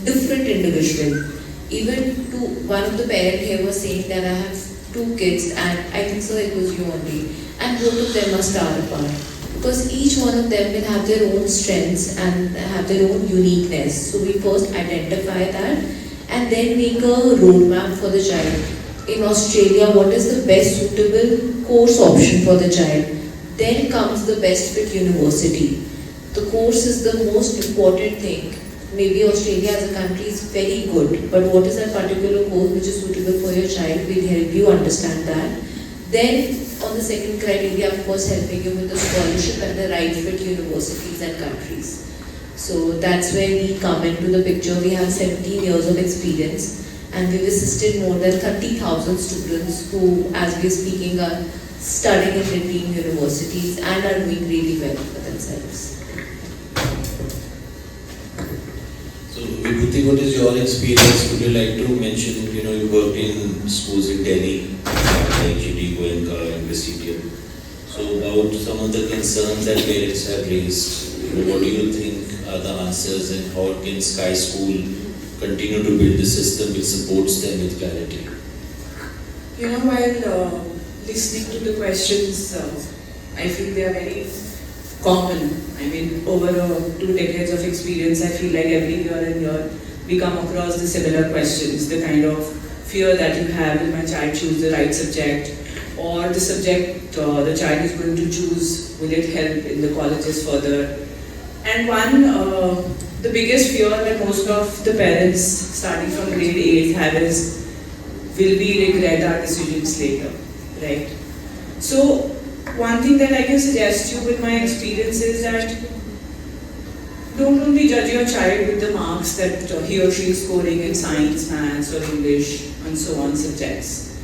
different individual. Even to one of the parent here was saying that I have 2 kids and I think so it was you only, and both of them are star apart. Because each one of them will have their own strengths and have their own uniqueness. So we first identify that and then make a roadmap for the child. In Australia, what is the best suitable course option for the child? Then comes the best fit university. The course is the most important thing. Maybe Australia as a country is very good, but what is that particular course which is suitable for your child? We'll help you understand that. Then on the second criteria, of course, helping you with the scholarship and the right fit universities and countries. So that's where we come into the picture. We have 17 years of experience and we've assisted more than 30,000 students who, as we're speaking, are studying in the dream universities and are doing really well for themselves. So Vibhuti, what is your experience? Would you like to mention, you worked in schools in Delhi, like GD Goenka and Presidium. So about some of the concerns that parents have raised, what do you think are the answers and how can Sky School continue to build the system which supports them with clarity? While listening to the questions, I feel they are very common. I mean, over 2 decades of experience, I feel like every year and year we come across the similar questions, the kind of fear that you have, will my child choose the right subject, or the subject the child is going to choose, will it help in the colleges further? And the biggest fear that most of the parents starting from grade 8 have is, will we regret our decisions later, right? So one thing that I can suggest you with my experience is that don't only judge your child with the marks that he or she is scoring in science, maths or English and so on subjects.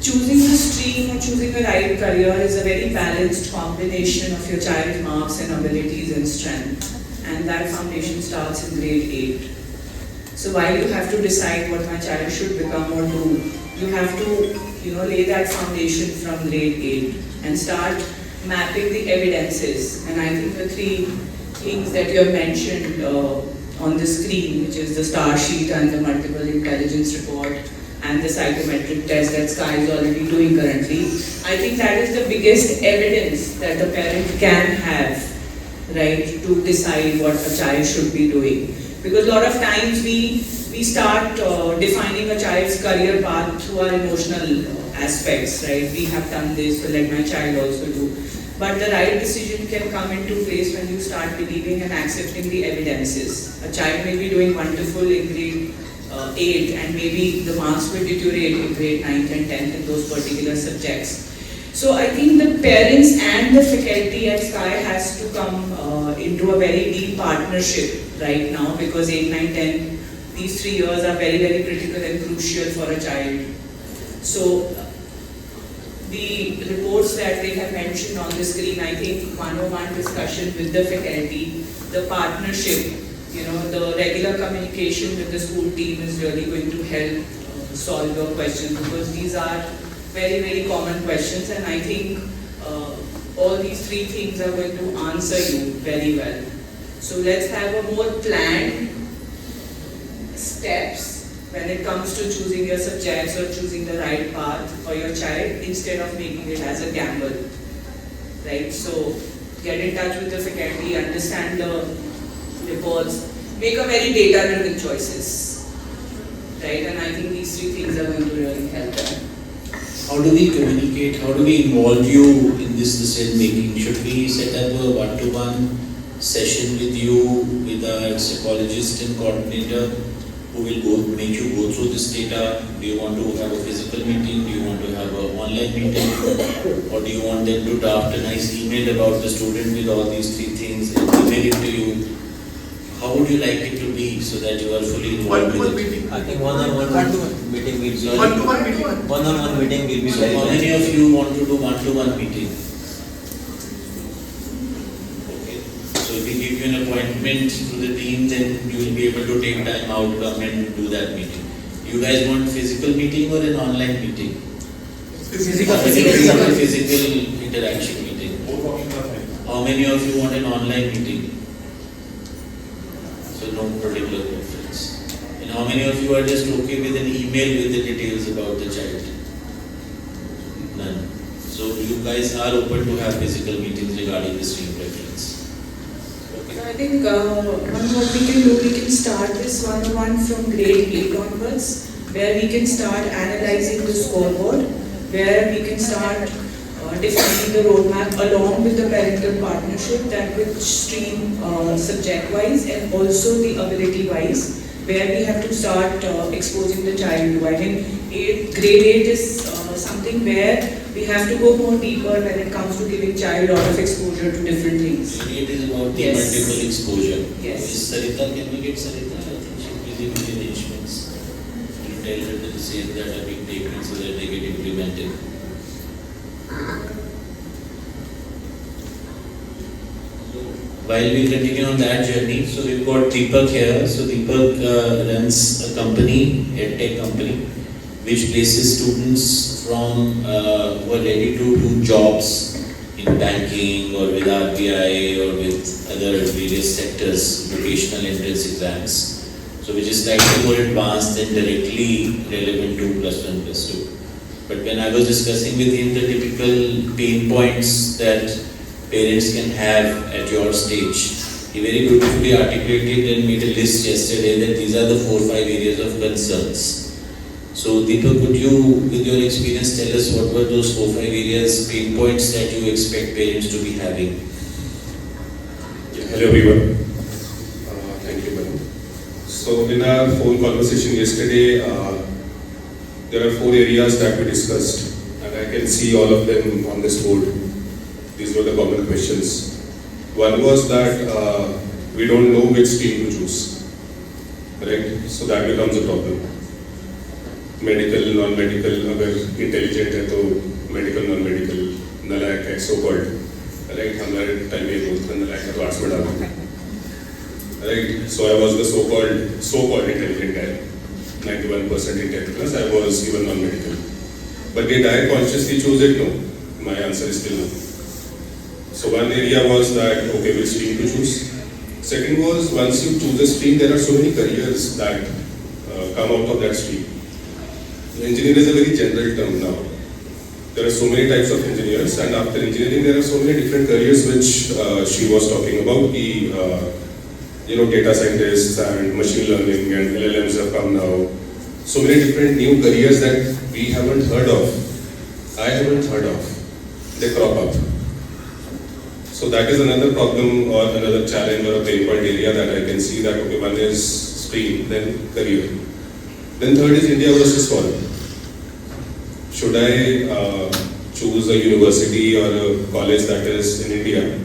Choosing the stream or choosing the right career is a very balanced combination of your child's marks and abilities and strength. And that foundation starts in grade 8. So while you have to decide what my child should become or do, you have to lay that foundation from grade 8 and start mapping the evidences. And I think the 3 things that you have mentioned on the screen, which is the star sheet and the multiple intelligence report and the psychometric test that Sky is already doing currently, I think that is the biggest evidence that the parent can have, right, to decide what a child should be doing. Because a lot of times we we start defining a child's career path through our emotional aspects, right? We have done this, so let my child also do. But the right decision can come into place when you start believing and accepting the evidences. A child may be doing wonderful in grade 8 and maybe the marks will deteriorate in grade 9th and 10th in those particular subjects. So I think the parents and the faculty at Sky has to come into a very deep partnership right now, because 8, 9, 10, these 3 years are very, very critical and crucial for a child. So the reports that they have mentioned on the screen, I think one-on-one discussion with the faculty, the partnership, the regular communication with the school team is really going to help solve your questions, because these are very, very common questions, and I think all these 3 things are going to answer you very well. So let's have a more planned steps when it comes to choosing your subjects or choosing the right path for your child, instead of making it as a gamble, right? So get in touch with the faculty, understand the reports, make a very data-driven choices, right? And I think these 3 things are going to really help them. How do we communicate? How do we involve you in this decision making? Should we set up a one-to-one session with you, with our psychologist and coordinator, who will make you go through this data? Do you want to have a physical meeting? Do you want to have an online meeting? Or do you want them to draft a nice email about the student with all these 3 things and email it to you? How would you like it to be so that you are fully involved with it? I think one-on-one meeting will be One-to-one meeting. One-on-one meeting will be very How many of you want to do one-to-one meeting? Okay. So if we give you an appointment through the team, then you will be able to take time out, come and do that meeting. You guys want physical meeting or an online meeting? Physical. Physical interaction meeting. How many of you want an online meeting? So no particular preference. And how many of you are just okay with an email with the details about the child? None. So you guys are open to have physical meetings regarding the stream preference. So I think what we can do, we can start this one-on-one from grade 8 onwards, where we can start analyzing the scoreboard, where we can start defining the roadmap along with the parental partnership, that which stream subject-wise and also the ability-wise, where we have to start exposing the child to. I mean, grade 8 is something where we have to go more deeper when it comes to giving child a lot of exposure to different things. It is about the Yes. multiple exposure. Yes. Is Sarita, can we get Sarita? I think she will give the arrangements. You tell her the decisions that are being taken so that they get implemented. While we continue on that journey, so we've got Deepak here. So Deepak runs a company, EdTech company, which places students from who are ready to do jobs in banking or with RBI or with other various sectors, vocational entrance exams. So which is slightly more advanced and directly relevant to +1, +2. But when I was discussing with him the typical pain points that parents can have at your stage, he very beautifully articulated and made a list yesterday that these are the 4 or 5 areas of concerns. So Deepak, could you, with your experience, tell us what were those 4 or 5 areas, pain points that you expect parents to be having? Hello everyone. Thank you, madam. So in our phone conversation yesterday, there are 4 areas that we discussed, and I can see all of them on this board. These were the common questions. One was that we don't know which stream to choose, right? So that becomes a problem. Medical, non-medical, अगर intelligent है तो medical, non-medical, नलायक है so called, right? हमारे time में बोलते थे नलायक है तो आर्ट्स में डालो, right? So I was the so-called intelligent guy, 91% intelligent plus. I was even non-medical. But did I consciously choose it? No. My answer is still no. So one area was that, okay, which stream to choose. Second was, once you choose a stream, there are so many careers that come out of that stream. Engineer is a very general term now. There are so many types of engineers, and after engineering, there are so many different careers which she was talking about. data scientists and machine learning and LLMs have come now. So many different new careers that we haven't heard of. I haven't heard of. They crop up. So that is another problem or another challenge or a pain point area that I can see that okay, one is stream, then career. Then third is India versus foreign. Should I choose a university or a college that is in India,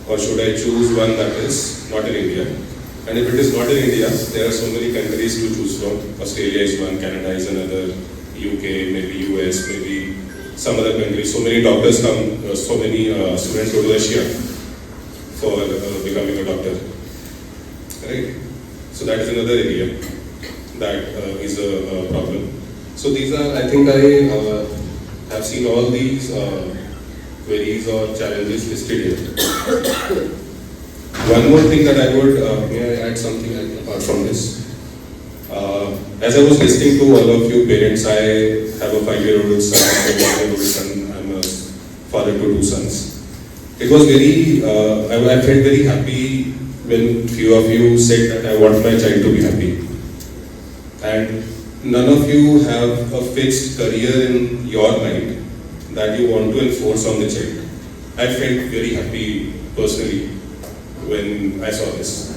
or should I choose one that is not in India? And if it is not in India, there are so many countries to choose from. Australia is one, Canada is another, UK, maybe US, maybe some other countries. So many doctors come, so many students go to Russia for becoming a doctor. Right? So that is another area that is a problem. So these are, I think I have seen all these queries or challenges listed here. One more thing that I would, may I add something apart from this? As I was listening to all of you parents, I have a 5-year-old son, a 1-year-old son, I'm a father to 2 sons. It was very, I felt very happy when few of you said that I want my child to be happy. And none of you have a fixed career in your mind that you want to enforce on the child. I felt very happy personally when I saw this.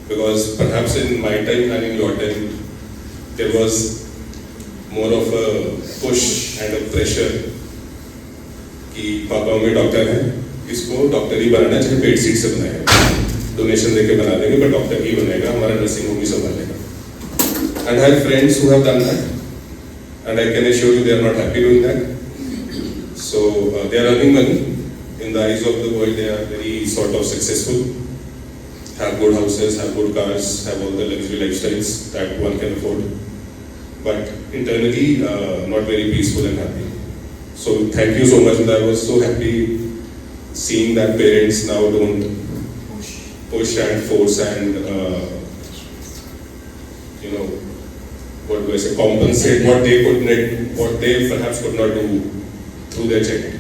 Because perhaps in my time and in your time, there was more of a push and a pressure कि पापा में doctor हैं, इसको doctor ही बनाना चाहे paid seat से बनाएगा, donation देके बना देंगे पर डॉक्टर ही बनेगा, हमारा नर्सिंग होम ही संभालेगा. And I have friends who have done that, and I can assure you they are not happy doing that. So they are earning money. In the eyes of the world, they are very sort of successful, have good houses, have good cars, have all the luxury lifestyles that one can afford, but internally not very peaceful and happy. So thank you so much, and I was so happy seeing that parents now don't push and force and what do I say, compensate what they perhaps could not do through their child.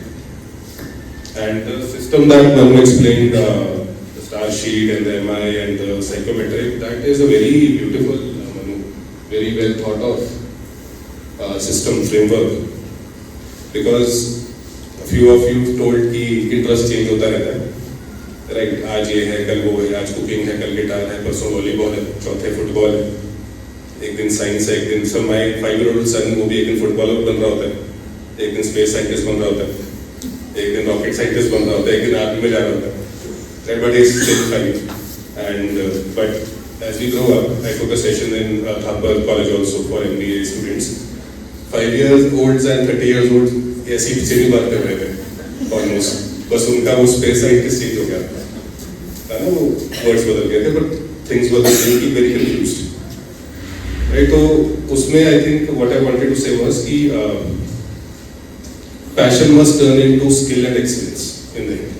And the system that Manu explained, the star sheet and the MI and the psychometric, that is a very beautiful, very well thought of system framework. Because a few of you told कि interest change होता रहता है, right? आज ये है, कल वो है, आज cooking है, कल गिटार है, परसों वॉलीबॉल है, चौथे फुटबॉल है, एक दिन साइंस है, एक दिन सब my 5-year-old son वो भी एक दिन फुटबॉलर बन रहा होता है, एक दिन स्पेस साइंटिस्ट बन रहा होता है, एक दिन रॉकेट साइंटिस्ट बन रहा होता है, एक दिन आर्मी में जा रहा होता है. But he's still fine. And but as we grow up, I took a session in Thapar College also for MBA students. 5-year-olds and 30-year-olds ऐसी पिछली बात कर रहे थे almost. बस उनका वो स्पेस साइंटिस्ट चेंज हो गया था ना, वो वर्ड्स बदल गए थे, but things were very confused. Right? तो उसमें I think what I wanted to say was कि passion must turn into skill and excellence in the end.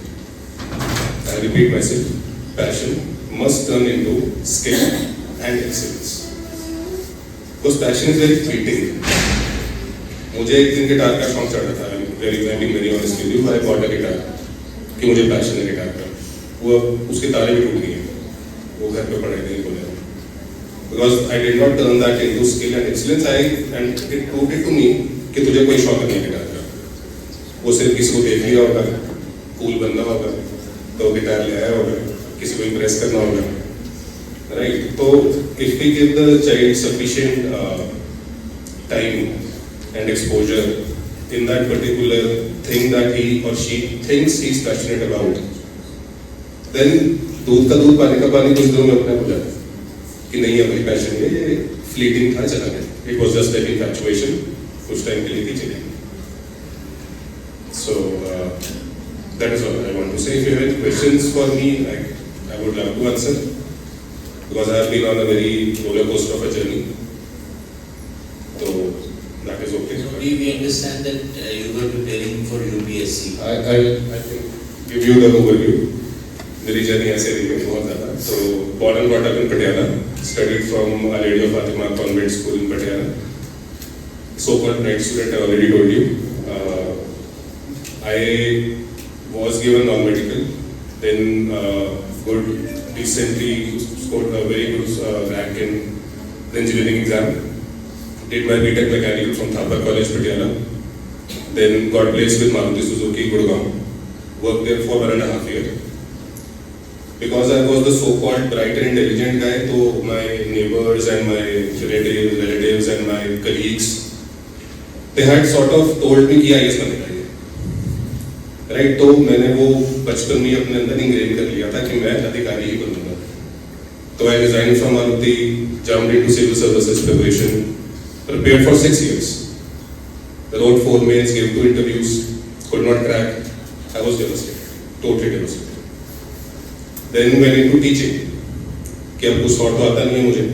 I repeat myself, passion must turn into skill and excellence. Because passion is very fleeting. मुझे एक दिन guitar का शौक चढ़ा था, very honest with you, I bought a guitar कि मुझे passion है गिटार का. वो उसके तारे भी टूट गए हैं, वो घर पे पड़े थे बोले. Because I did not turn that into skill and excellence, and it proved it to me कि तुझे कोई शौक नहीं है गिटार का. वो सिर्फ किसी को देख लिया होगा, कूल बनना होगा, तो गिटार ले आया होगा, किसी को इम्प्रेस करना होगा, right? तो if we give the child sufficient time and exposure in that particular thing that he or she thinks he is passionate about, then दूध का दूध पानी का पानी कुछ दिनों में अपने आप हो जाता है कि नहीं है भाई पैशन, ये fleeting था, चला गया. It was just like infatuation, कुछ टाइम के लिए थी, चली गई. So that is all I want to say. If you have any questions for me, I would love to answer, because I have been on a very roller coaster of a journey. So that is okay. So we understand that you were preparing for UPSC. I think give you the overview. मेरी journey ऐसे रही है बहुत ज़्यादा. So born and brought up in Patiala, studied from Our Lady of Fatima Convent School in Patiala. So-called night student, I already told you. I was given non-medical, then good, decently scored a very good rank in the engineering exam. Did my BTech mechanical from Thapar College, Patiala. Then got placed with Maruti Suzuki, Gurgaon. Worked there for 1.5 years. Because I was the so-called bright and intelligent guy, so my neighbors and my relatives and my colleagues, they had sort of told me कि IAS बनेगा ये, right? तो मैंने वो बचपन में अपने अंदर इंग्रेन कर लिया था कि मैं अधिकारी ही बनूंगा. So I resigned from Maruti, jumped into civil services preparation, prepared for 6 years. Wrote 4 mails, gave 2 interviews, could not crack. I was devastated, totally devastated. Then went into teaching. कि अब कुछ और तो आता नहीं है मुझे,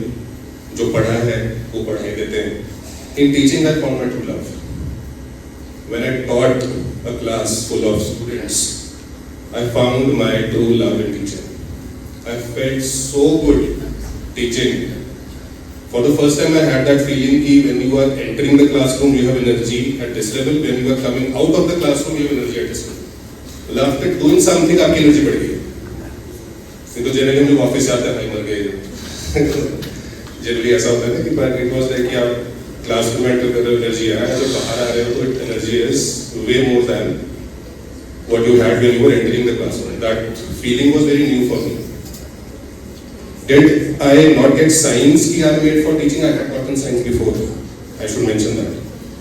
जो पढ़ा है वो पढ़ाई देते हैं. In teaching I found my true love. When I taught a class full of students, I found my true love in teaching. I felt so good teaching. For the first time I had that feeling कि when you are entering the classroom you have energy at this level, when you are coming out of the classroom you have energy at this level. Well, after doing something आपकी energy बढ़ गई. नहीं तो generally हम लोग office जाते हैं भाई मर गए. जनरली ऐसा होता है ना कि पर इट वाज लाइक कि आप क्लासरूम में एंटर कर रहे हो एनर्जी है, जब बाहर आ रहे हो तो energy is way more than what you had when you were entering the classroom. That feeling was very new for me. Did I not get science कि I made for teaching? I had gotten science before. I should mention that.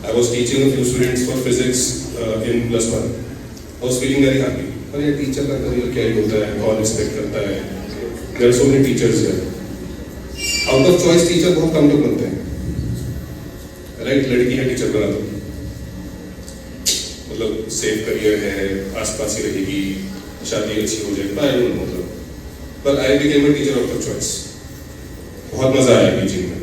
I was teaching a few students for physics in +1. I was feeling very happy. अरे teacher का career क्या ही होता है, कौन expect करता है. There are so many teachers there. Out of choice teacher बहुत कम लोग बनते हैं. Right, लड़की है टीचर बना दो, मतलब सेफ करियर है, आसपास ही रहेगी, शादी अच्छी हो जाएगी. I don't know मतलब. But I became a teacher out of choice. बहुत मजा आया टीचिंग में.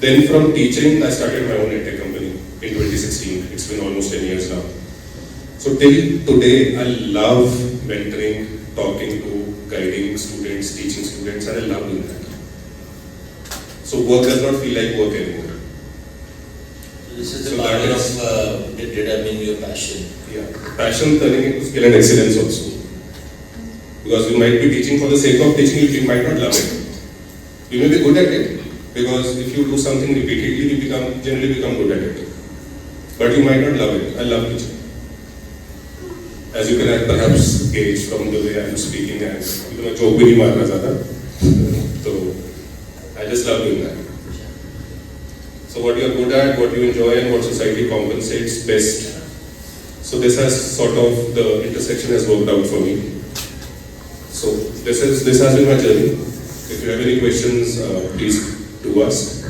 Then from teaching I started my own EdTech company in 2016. It's been almost 10 years now. So till today, I love mentoring, talking to, guiding students, teaching students, and I love doing that. So work does not feel like work anymore. This is the power of determining your passion. Yeah, passion turning into skill and excellence also. Because you might be teaching for the sake of teaching, you might not love it. You may be good at it, because if you do something repeatedly, you generally become good at it. But you might not love it. I love teaching. As you can perhaps gauge from the way I am speaking, and मैं joke भी नहीं मारना ज़्यादा, तो I just love doing that. So what you are good at, what you enjoy, and what society compensates best. So this has sort of, the intersection has worked out for me. So this has been my journey. If you have any questions, please do ask.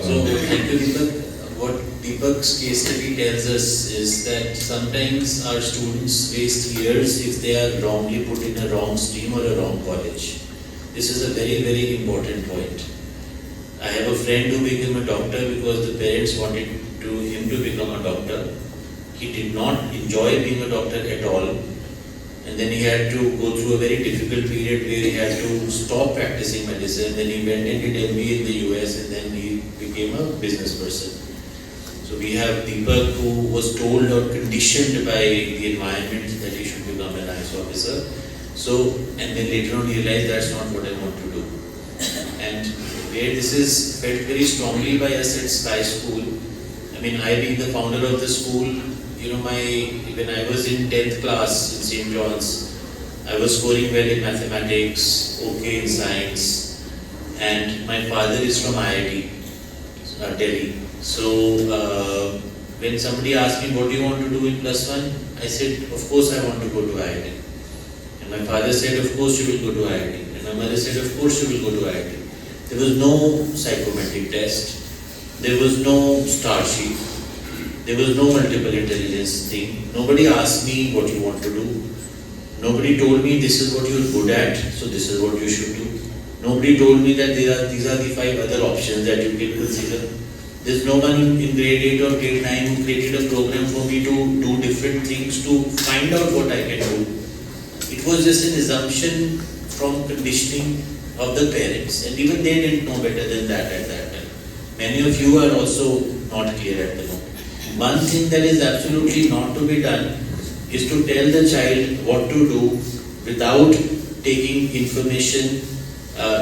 So thank you, Deepak. What Deepak's case study tells us is that sometimes our students waste years if they are wrongly put in a wrong stream or a wrong college. This is a very, very important point. I have a friend who became a doctor because the parents wanted him to become a doctor. He did not enjoy being a doctor at all. And then he had to go through a very difficult period where he had to stop practicing medicine. Then he went and did MBA in the US, and then he became a business person. So we have Deepak who was told or conditioned by the environment that he should become an IAS officer. So, and then later on he realized that's not what I want to do. And where this is felt very strongly by us at Sky School. I mean, I being the founder of the school, you know, when I was in 10th class in St. John's, I was scoring well in mathematics, okay in science, and my father is from IIT, Delhi. So when somebody asked me, what do you want to do in +1? I said, of course I want to go to IIT. And my father said, of course you will go to IIT. And my mother said, of course you will go to IIT. There was no psychometric test. There was no star sheet. There was no multiple intelligence thing. Nobody asked me what you want to do. Nobody told me this is what you are good at, so this is what you should do. Nobody told me that these are the 5 other options that you can consider. There's no one in grade 8 or grade 9 who created a program for me to do different things to find out what I can do. It was just an assumption from conditioning of the parents, and even they didn't know better than that at that time. Many of you are also not clear at the moment. One thing that is absolutely not to be done is to tell the child what to do without taking information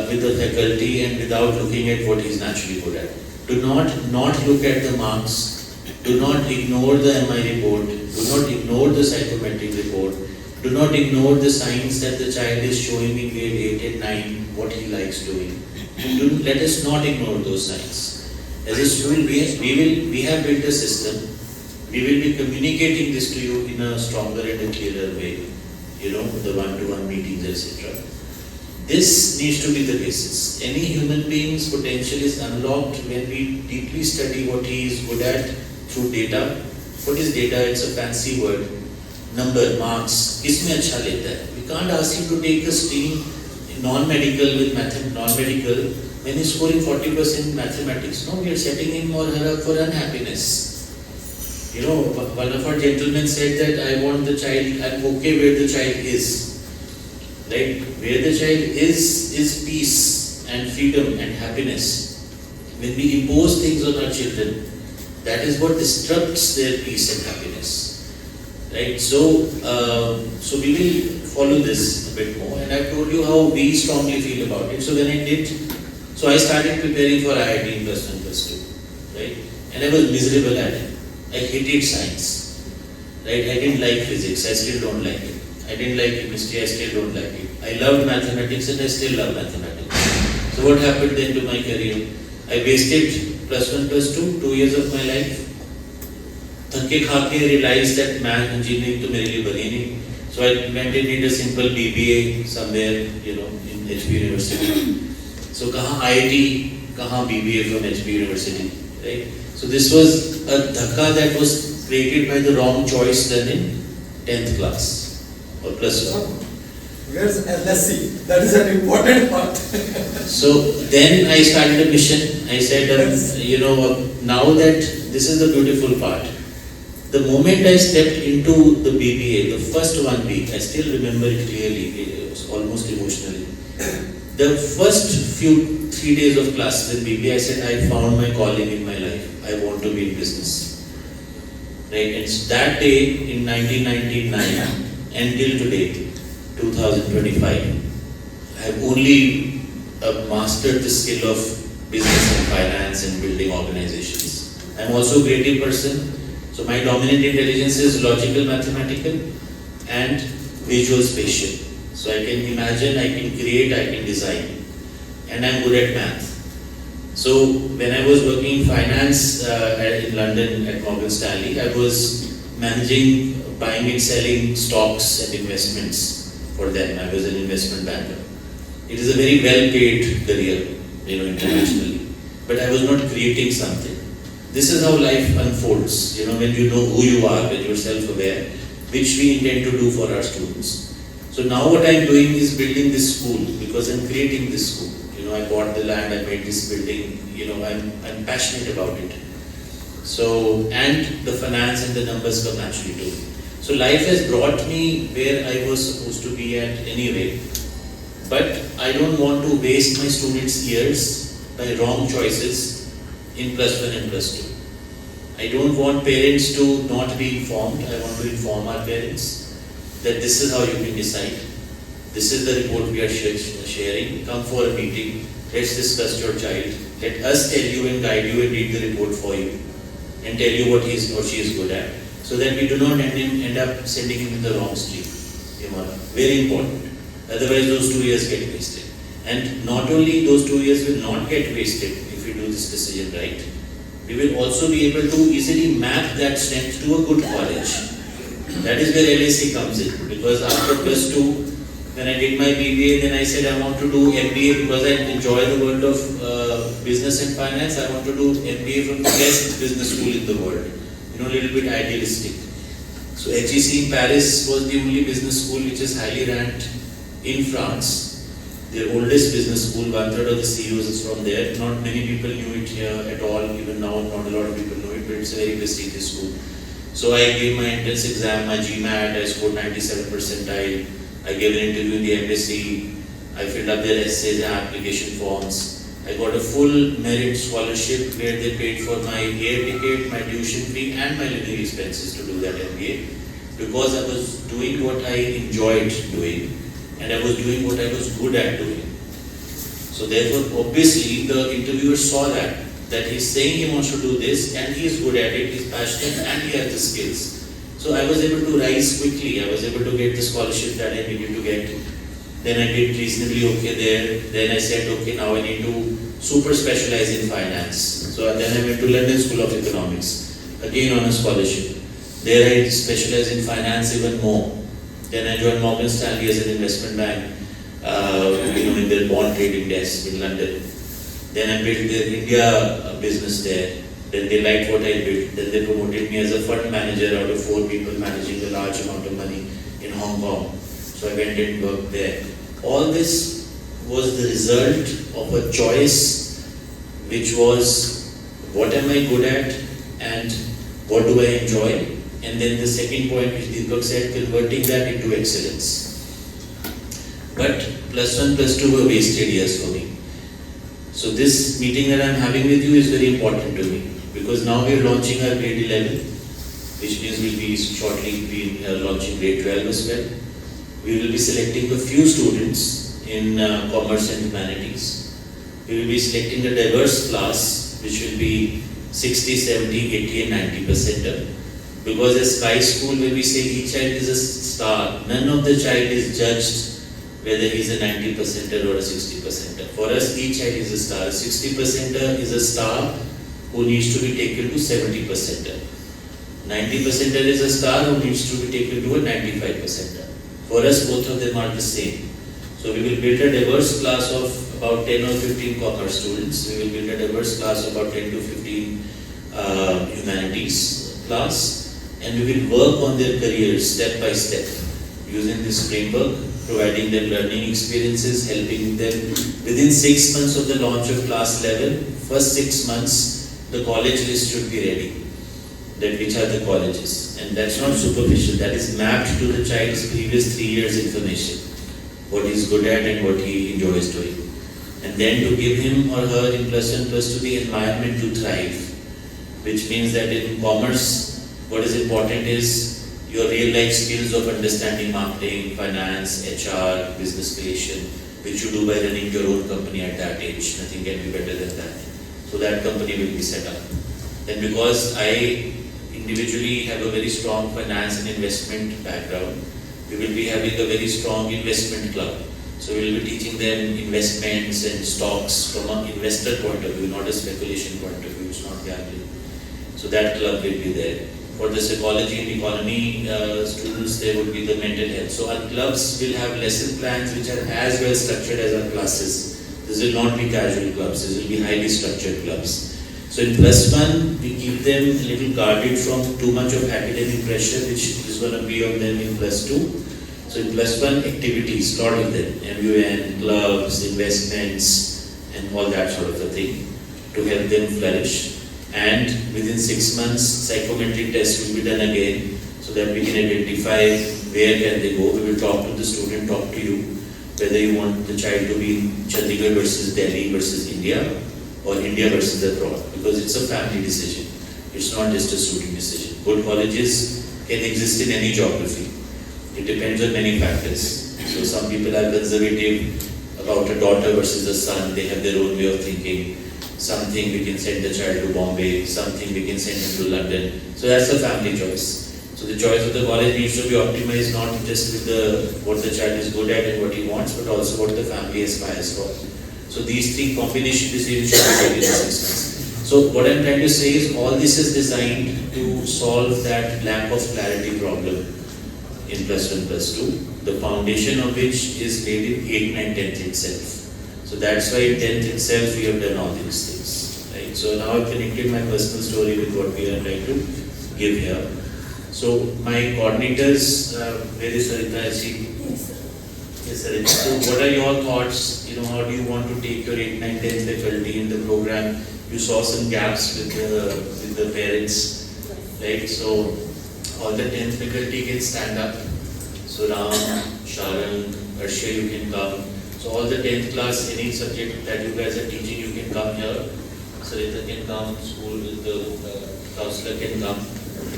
with the faculty and without looking at what he's naturally good at. Do not look at the marks. Do not ignore the MI report. Do not ignore the psychometric report. Do not ignore the signs that the child is showing in grade 8 and 9, what he likes doing. Let us not ignore those signs. As a school, we have built a system. We will be communicating this to you in a stronger and a clearer way. You know, the one-to-one meetings, etc. This needs to be the basis. Any human being's potential is unlocked when we deeply study what he is good at through data. What is data? It's a fancy word. Number, marks. Kisme acha leta hai. We can't ask him to take a stream in non-medical with non-medical when he's scoring 40% in mathematics. No, we are setting him or her up for unhappiness. You know, one of our gentlemen said that I want the child, I'm okay where the child is. Right? Where the child is peace and freedom and happiness. When we impose things on our children, that is what disrupts their peace and happiness. Right? So we will follow this a bit more, and I've told you how we strongly feel about it. So I started preparing for IIT in plus 1, plus 2, right? And I was miserable at it. I hated science, right? I didn't like physics, I still don't like it. I didn't like chemistry, I still don't like it. I loved mathematics and I still love mathematics. So what happened then to my career? I wasted plus 1, plus 2, 2 years of my life. Thakke khake realized that math engineering to mere liye bani nahi. So I went and did a simple BBA somewhere, you know, in HP University. So kahan IIT, kahan BBA from HP University, right? So this was a dhaka that was created by the wrong choice done in 10th class or plus 1. Where's LSC? That is an important part. So then I started a mission. I said, you know, now that this is the beautiful part. The moment I stepped into the BBA, the first 1 week, I still remember it clearly, it was almost emotionally. The first 3 days of classes in BBA, I said, I found my calling in my life. I want to be in business. Right? And that day in 1999 until today, 2025, I have only mastered the skill of business and finance and building organizations. I am also a creative person. So my dominant intelligence is logical, mathematical and visual spatial. So I can imagine, I can create, I can design. And I'm good at math. So when I was working in finance in London at Morgan Stanley, I was managing buying and selling stocks and investments for them. I was an investment banker. It is a very well-paid career, you know, internationally. But I was not creating something. This is how life unfolds, you know, when you know who you are, when you're self-aware, which we intend to do for our students. So now what I'm doing is building this school because I'm creating this school. You know, I bought the land, I made this building, you know, I'm passionate about it. So, and the finance and the numbers come naturally to me. So life has brought me where I was supposed to be at anyway. But I don't want to waste my students' years by wrong choices in plus 1 and plus 2. I don't want parents to not be informed. I want to inform our parents that this is how you can decide. This is the report we are sharing. Come for a meeting. Let's discuss your child. Let us tell you and guide you and read the report for you and tell you what he is or she is good at, so that we do not end up sending him in the wrong stream. Very important. Otherwise, those 2 years get wasted. And not only those 2 years will not get wasted if we do this decision right, we will also be able to easily map that strength to a good college. That is where LSE comes in. Because after plus 2, when I did my BBA, then I said I want to do MBA because I enjoy the world of business and finance. I want to do MBA from the best business school in the world. You know, a little bit idealistic. So HEC in Paris was the only business school which is highly ranked in France. Their oldest business school, 1/3 of the CEOs is from there. Not many people knew it here at all. Even now, not a lot of people know it, but it's a very prestigious school. So I gave my entrance exam, my GMAT, I scored 97 percentile. I gave an interview in the embassy. I filled up their essays and application forms. I got a full merit scholarship where they paid for my air ticket, my tuition fee and my living expenses to do that MBA, because I was doing what I enjoyed doing and I was doing what I was good at doing. So therefore, obviously, the interviewer saw that he's saying he wants to do this, and he is good at it, he's passionate, and he has the skills. So I was able to rise quickly. I was able to get the scholarship that I needed to get. Then I did reasonably okay there. Then I said, okay, now I need to super specialize in finance. So then I went to London School of Economics, again on a scholarship. There I specialized in finance even more. Then I joined Morgan Stanley as an investment bank, in their bond trading desk in London. Then I built the India business there. Then they liked what I built. Then they promoted me as a fund manager out of 4 people managing a large amount of money in Hong Kong. So I went and worked there. All this was the result of a choice which was what am I good at and what do I enjoy? And then the second point which Deepak said, converting that into excellence. But +1, +2 were wasted years for me. So this meeting that I am having with you is very important to me because now we are launching our grade 11, which means we'll be shortly launching grade 12 as well. We will be selecting a few students in commerce and humanities. We will be selecting a diverse class which will be 60, 70, 80 and 90%. Because at Sky School, when we say each child is a star, none of the child is judged whether he is a 90%er or a 60%er. For us, each child is a star. A 60%er is a star who needs to be taken to 70%er. 90%er is a star who needs to be taken to a 95%er. For us, both of them are the same. So we will build a diverse class of about 10 or 15 commerce students. We will build a diverse class of about 10 to 15 humanities class. And we will work on their careers step by step using this framework, providing them learning experiences, helping them within 6 months of the launch of class 11. First 6 months, the college list should be ready. That which are the colleges, and that's not superficial. That is mapped to the child's previous 3 years information, what he's good at and what he enjoys doing, and then to give him or her in +1, +2 the environment to thrive, which means that in commerce, what is important is your real life skills of understanding marketing, finance, HR, business creation, which you do by running your own company at that age. Nothing can be better than that. So that company will be set up. Then because I individually have a very strong finance and investment background, we will be having a very strong investment club. So we will be teaching them investments and stocks from an investor point of view, not a speculation point of view. It's not gambling. So that club will be there. For the psychology and economy students, there would be the mental health. So our clubs will have lesson plans which are as well structured as our classes. This will not be casual clubs. This will be highly structured clubs. So in +1, we keep them a little guarded from too much of academic pressure, which is going to be on them in +2. So in +1, activities, lot of them, MUN, clubs, investments, and all that sort of a thing to help them flourish. And within 6 months, psychometric tests will be done again so that we can identify where can they go. We will talk to the student, talk to you, whether you want the child to be in Chandigarh versus Delhi versus India or India versus abroad, because it's a family decision. It's not just a student decision. Good colleges can exist in any geography. It depends on many factors. So some people are conservative about a daughter versus a son. They have their own way of thinking. Something we can send the child to Bombay, something we can send him to London. So that's a family choice. So the choice of the college needs to be optimized not just with what the child is good at and what he wants, but also what the family aspires for. So these 3 combination decisions should be taken in 6 months. So what I'm trying to say is all this is designed to solve that lack of clarity problem in +1, +2, the foundation of which is laid in 8th, 9th, 10th itself. So that's why in 10th itself we have done all these things. Right? So now I've connected my personal story with what we are trying to give here. So my coordinators, where is Sarita? Is she? Yes, Sarita. So what are your thoughts? How do you want to take your 8th, 9th, 10th faculty in the program? You saw some gaps with the parents, right? So all the 10th faculty can stand up. So Ram, Sharan, Arshia, you can come. So all the 10th class, any subject that you guys are teaching, you can come here. Sarita can come, school, the counselor can come.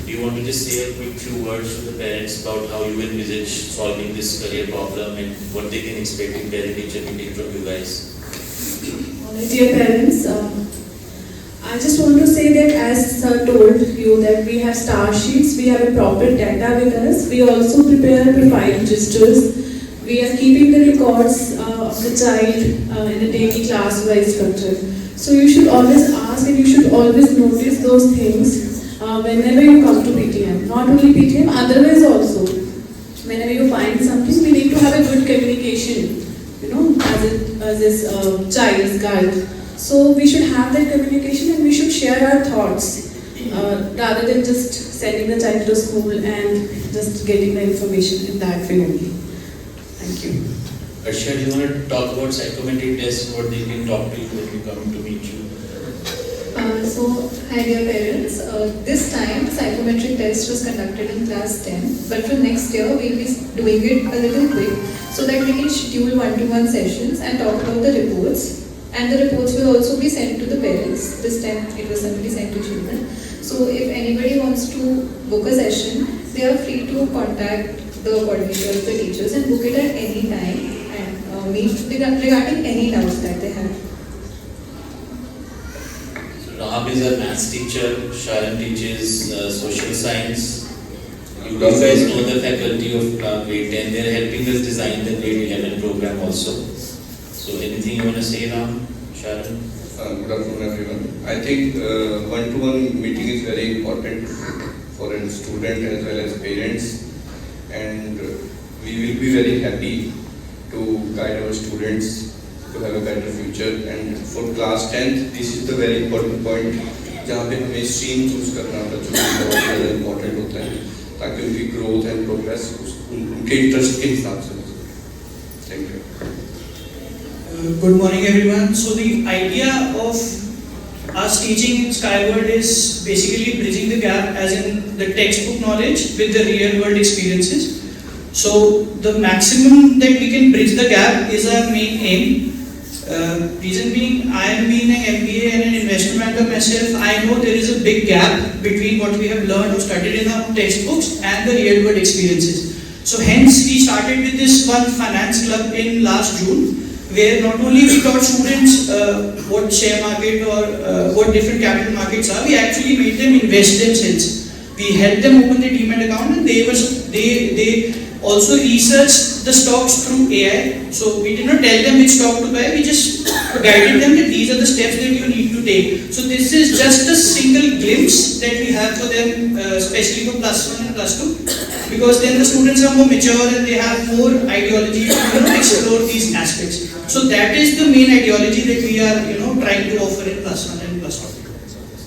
do you want to just say a quick few words to the parents about how you envisage solving this career problem and what they can expect in parent-teacher meeting from you guys? Dear parents, I just want to say that as sir told you that we have star sheets, we have a proper data with us. We also prepare profile registers. We are keeping the records of the child in a daily class-wise structure. So you should always ask and you should always notice those things whenever you come to PTM. Not only PTM, otherwise also. Whenever you find something, we need to have a good communication, as this child's guide. So we should have that communication and we should share our thoughts rather than just sending the child to school and just getting the information in that way only. Thank you. Arshia, do you want to talk about psychometric tests and what they can talk to you when you come to meet you? Hi dear parents, this time psychometric test was conducted in class 10, but from next year we'll be doing it a little quick so that we can schedule one-to-one sessions and talk about the reports, and the reports will also be sent to the parents. This time it was only sent to children. So if anybody wants to book a session, they are free to contact the coordinators, the teachers, and book it at any time and meet regarding any doubts that they have. Rahab is our maths teacher, Sharon teaches social science. You guys know the faculty of grade 10, they are helping us design the grade 11 program also. So anything you want to say, Ram, Sharon? Good afternoon everyone. I think one-to-one meeting is very important for a student as well as parents, and we will be very happy to guide our students to have a better future. And for class 10th, this is the very important point जहाँ पे हमें stream choose करना बच्चों के लिए बहुत ज़्यादा important होता है ताकि उनकी growth and progress उनके interest के हिसाब से हो सके. Thank you. Good morning everyone. So the idea of us teaching in Skyward is basically bridging the gap as in the textbook knowledge with the real world experiences. So the maximum that we can bridge the gap is our main aim. Reason being, I am being an MBA and an investment banker myself, I know there is a big gap between what we have learned or studied in our textbooks and the real world experiences. So hence we started with this one finance club in last June, where not only we taught students what share market or what different capital markets are, we actually made them invest themselves. We helped them open their demat account, and they also researched the stocks through AI. So we did not tell them which stock to buy, we just guided them that these are the steps that you need to take. So this is just a single glimpse that we have for them, especially for plus 1 and plus 2, because then the students are more mature and they have more ideology to explore these aspects. So that is the main ideology that we are trying to offer in plus 1 and plus 2.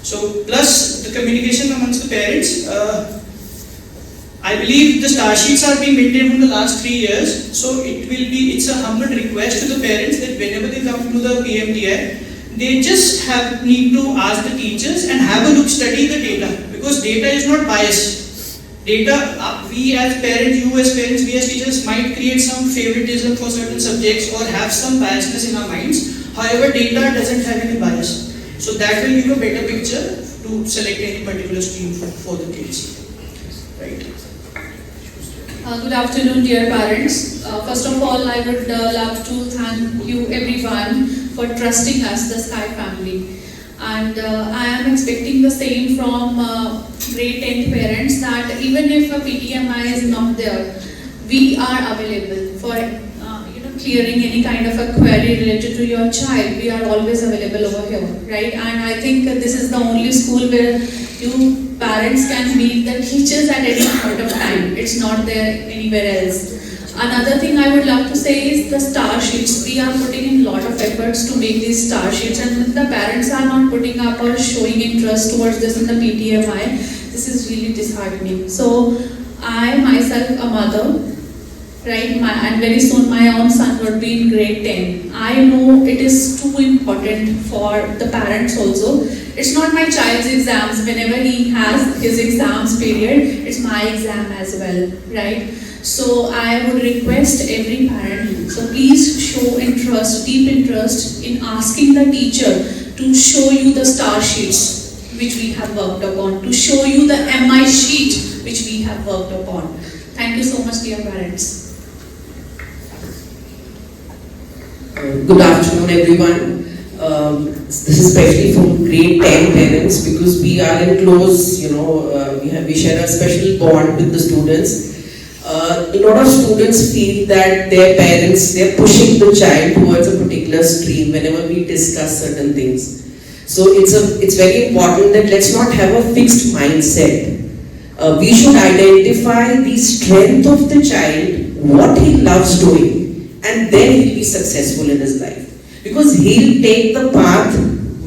So plus the communication amongst the parents, I believe the star sheets are being maintained from the last 3 years. So it's a humble request to the parents that whenever they come to the PMTI, they just need to ask the teachers and have a look, study the data, because data is not biased. Data, we as parents, you as parents, we as teachers might create some favoritism for certain subjects or have some biasness in our minds. However, data doesn't have any bias. So that will give a better picture to select any particular stream for the kids. Right. Good afternoon, dear parents. First of all, I would love to thank you everyone for trusting us, the Sky family. And I am expecting the same from grade 10 parents, that even if a PTMI is not there, we are available for clearing any kind of a query related to your child. We are always available over here, right? And I think this is the only school where you parents can meet the teachers at any point of time. It's not there anywhere else. Another thing I would love to say is the star sheets. We are putting in a lot of efforts to make these star sheets, and if the parents are not putting up or showing interest towards this in the PTMI, this is really disheartening. So I myself a mother, right, and very soon my own son would be in grade 10. I know it is too important for the parents also. It's not my child's exams. Whenever he has his exams period, it's my exam as well, right? So I would request every parent, so please show interest, deep interest in asking the teacher to show you the star sheets, which we have worked upon, to show you the MI sheet which we have worked upon. Thank you so much, dear parents. Good afternoon, everyone. This is especially from grade 10 parents, because we are in close, we share a special bond with the students. A lot of students feel that their parents, they're pushing the child towards a particular stream whenever we discuss certain things. So it's very important that let's not have a fixed mindset. We should identify the strength of the child, what he loves doing, and then he'll be successful in his life. Because he'll take the path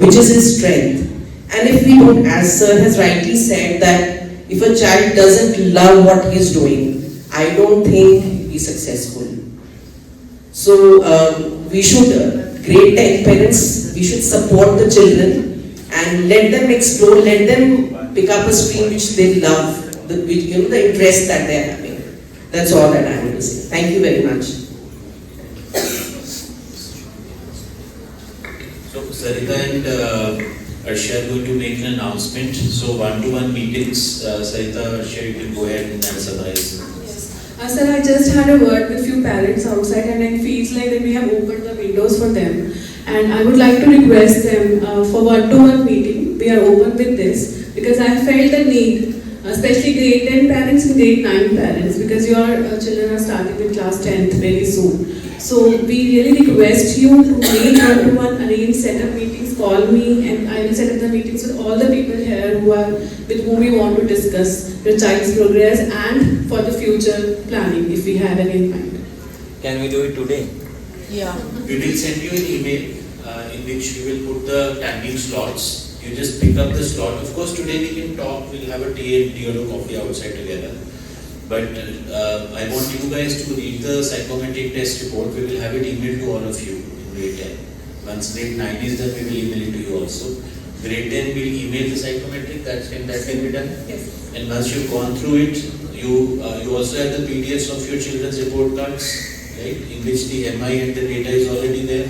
which is his strength. And if we don't, as sir has rightly said, that if a child doesn't love what he's doing, I don't think he'll be successful. So we should, grade 10 parents, we should support the children and let them explore, let them pick up a stream which they love, the interest that they are having. That's all that I want to say. Thank you very much. So Sarita and Arshia are going to make an announcement. So one-to-one meetings, Sarita, Arshia, you can go ahead and summarize. Sir, I just had a word with few parents outside, and it feels like that we have opened the windows for them. And I would like to request them for one-to-one meeting. We are open with this because I felt the need, especially grade 10 parents and grade 9 parents, because your children are starting with class 10th very soon. So we really request you to make one-to-one, arrange set-up meetings, call me, and I will set up the meetings with all the people here with whom we want to discuss your child's progress and for the future planning, if we have any in mind. Can we do it today? Yeah. We will send you an email in which we will put the timing slots. You just pick up the slot. Of course, today we can talk. We'll have a tea or a coffee outside together. But I want you guys to read the psychometric test report. We will have it emailed to all of you in grade 10. Once grade 9 is done, we will email it to you also. Grade 10 will email the psychometric, that can be done. Yes. And once you've gone through it, you also have the PDFs of your children's report cards, right, in which the MI and the data is already there.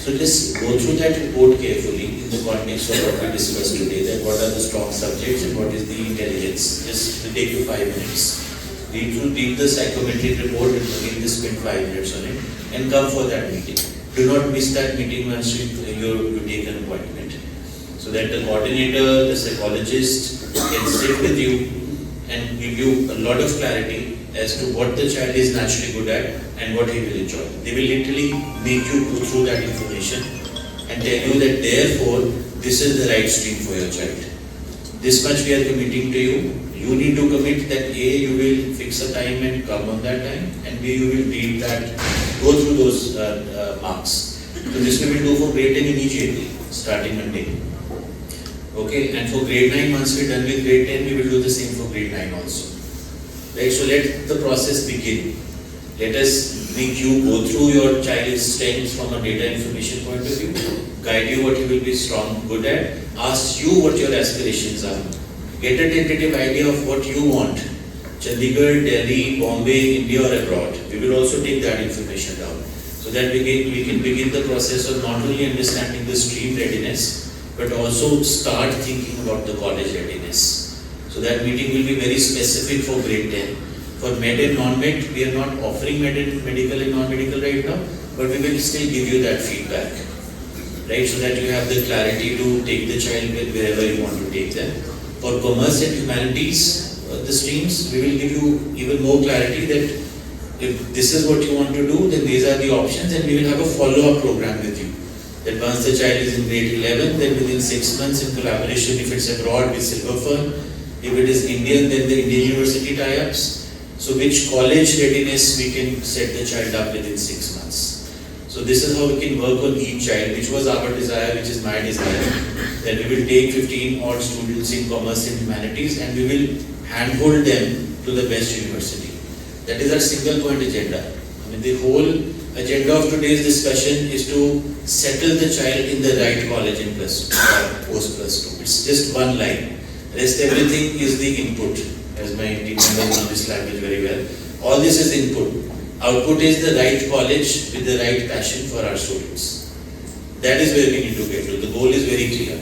So just go through that report carefully in the context of what we discussed today, that what are the strong subjects and what is the intelligence. Just will take you 5 minutes. Read the psychometric report and again just spend 5 minutes on it and come for that meeting. Do not miss that meeting once you take an appointment. So that the coordinator, the psychologist can sit with you and give you a lot of clarity as to what the child is naturally good at and what he will enjoy. They will literally make you go through that information and tell you that therefore this is the right stream for your child. This much we are committing to you. You need to commit that A, you will fix a time and come on that time, and B, you will read that, go through those marks. So this we will do for grade 10 immediately, starting Monday. Okay, and for grade 9, once we're done with grade 10, we will do the same for grade 9 also. Right, so let the process begin. Let us make you go through your child's strengths from a data information point of view, guide you what you will be strong, good at, ask you what your aspirations are, get a tentative idea of what you want, Chandigarh, Delhi, Bombay, India or abroad. We will also take that information down so that we can begin the process of not only understanding the stream readiness, but also start thinking about the college readiness. So that meeting will be very specific for grade 10. For med and non-med, we are not offering medical and non-medical right now, but we will still give you that feedback, right? So that you have the clarity to take the child wherever you want to take them. For commerce and humanities, the streams, we will give you even more clarity that if this is what you want to do, then these are the options, and we will have a follow-up program with you. That once the child is in grade 11, then within 6 months in collaboration, if it's abroad with Silver Fern, if it is Indian, then the Indian university tie-ups. So which college readiness we can set the child up within 6 months. So this is how we can work on each child, which was our desire, which is my desire, that we will take 15 odd students in commerce and humanities and we will handhold them to the best university. That is our single point agenda. I mean, the whole agenda of today's discussion is to settle the child in the right college in plus post plus 2. It's just one line. Rest everything is the input, as my team members know this language very well. All this is input. Output is the right college with the right passion for our students. That is where we need to get to. The goal is very clear.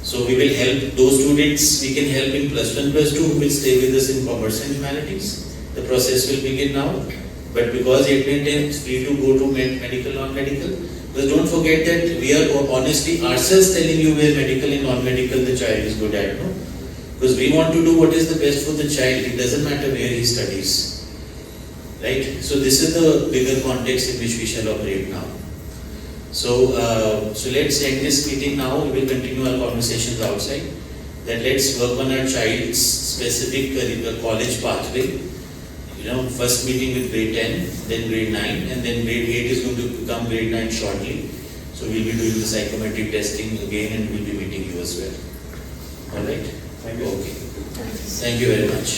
So we will help those students, we can help in +1, +2 who will stay with us in commerce and humanities. The process will begin now. But because 8, 9, 10 is free to go to medical, non-medical, because don't forget that we are honestly ourselves telling you where medical and non-medical the child is good at, no? Because we want to do what is the best for the child. It doesn't matter where he studies, right? So this is the bigger context in which we shall operate now. So let's end this meeting now. We will continue our conversations outside. That let's work on our child's specific college pathway. You know, first meeting with grade 10, then grade 9, and then grade 8 is going to become grade 9 shortly. So we'll be doing the psychometric testing again, and we'll be meeting you as well. All right? Thank you. Okay. Thank you very much.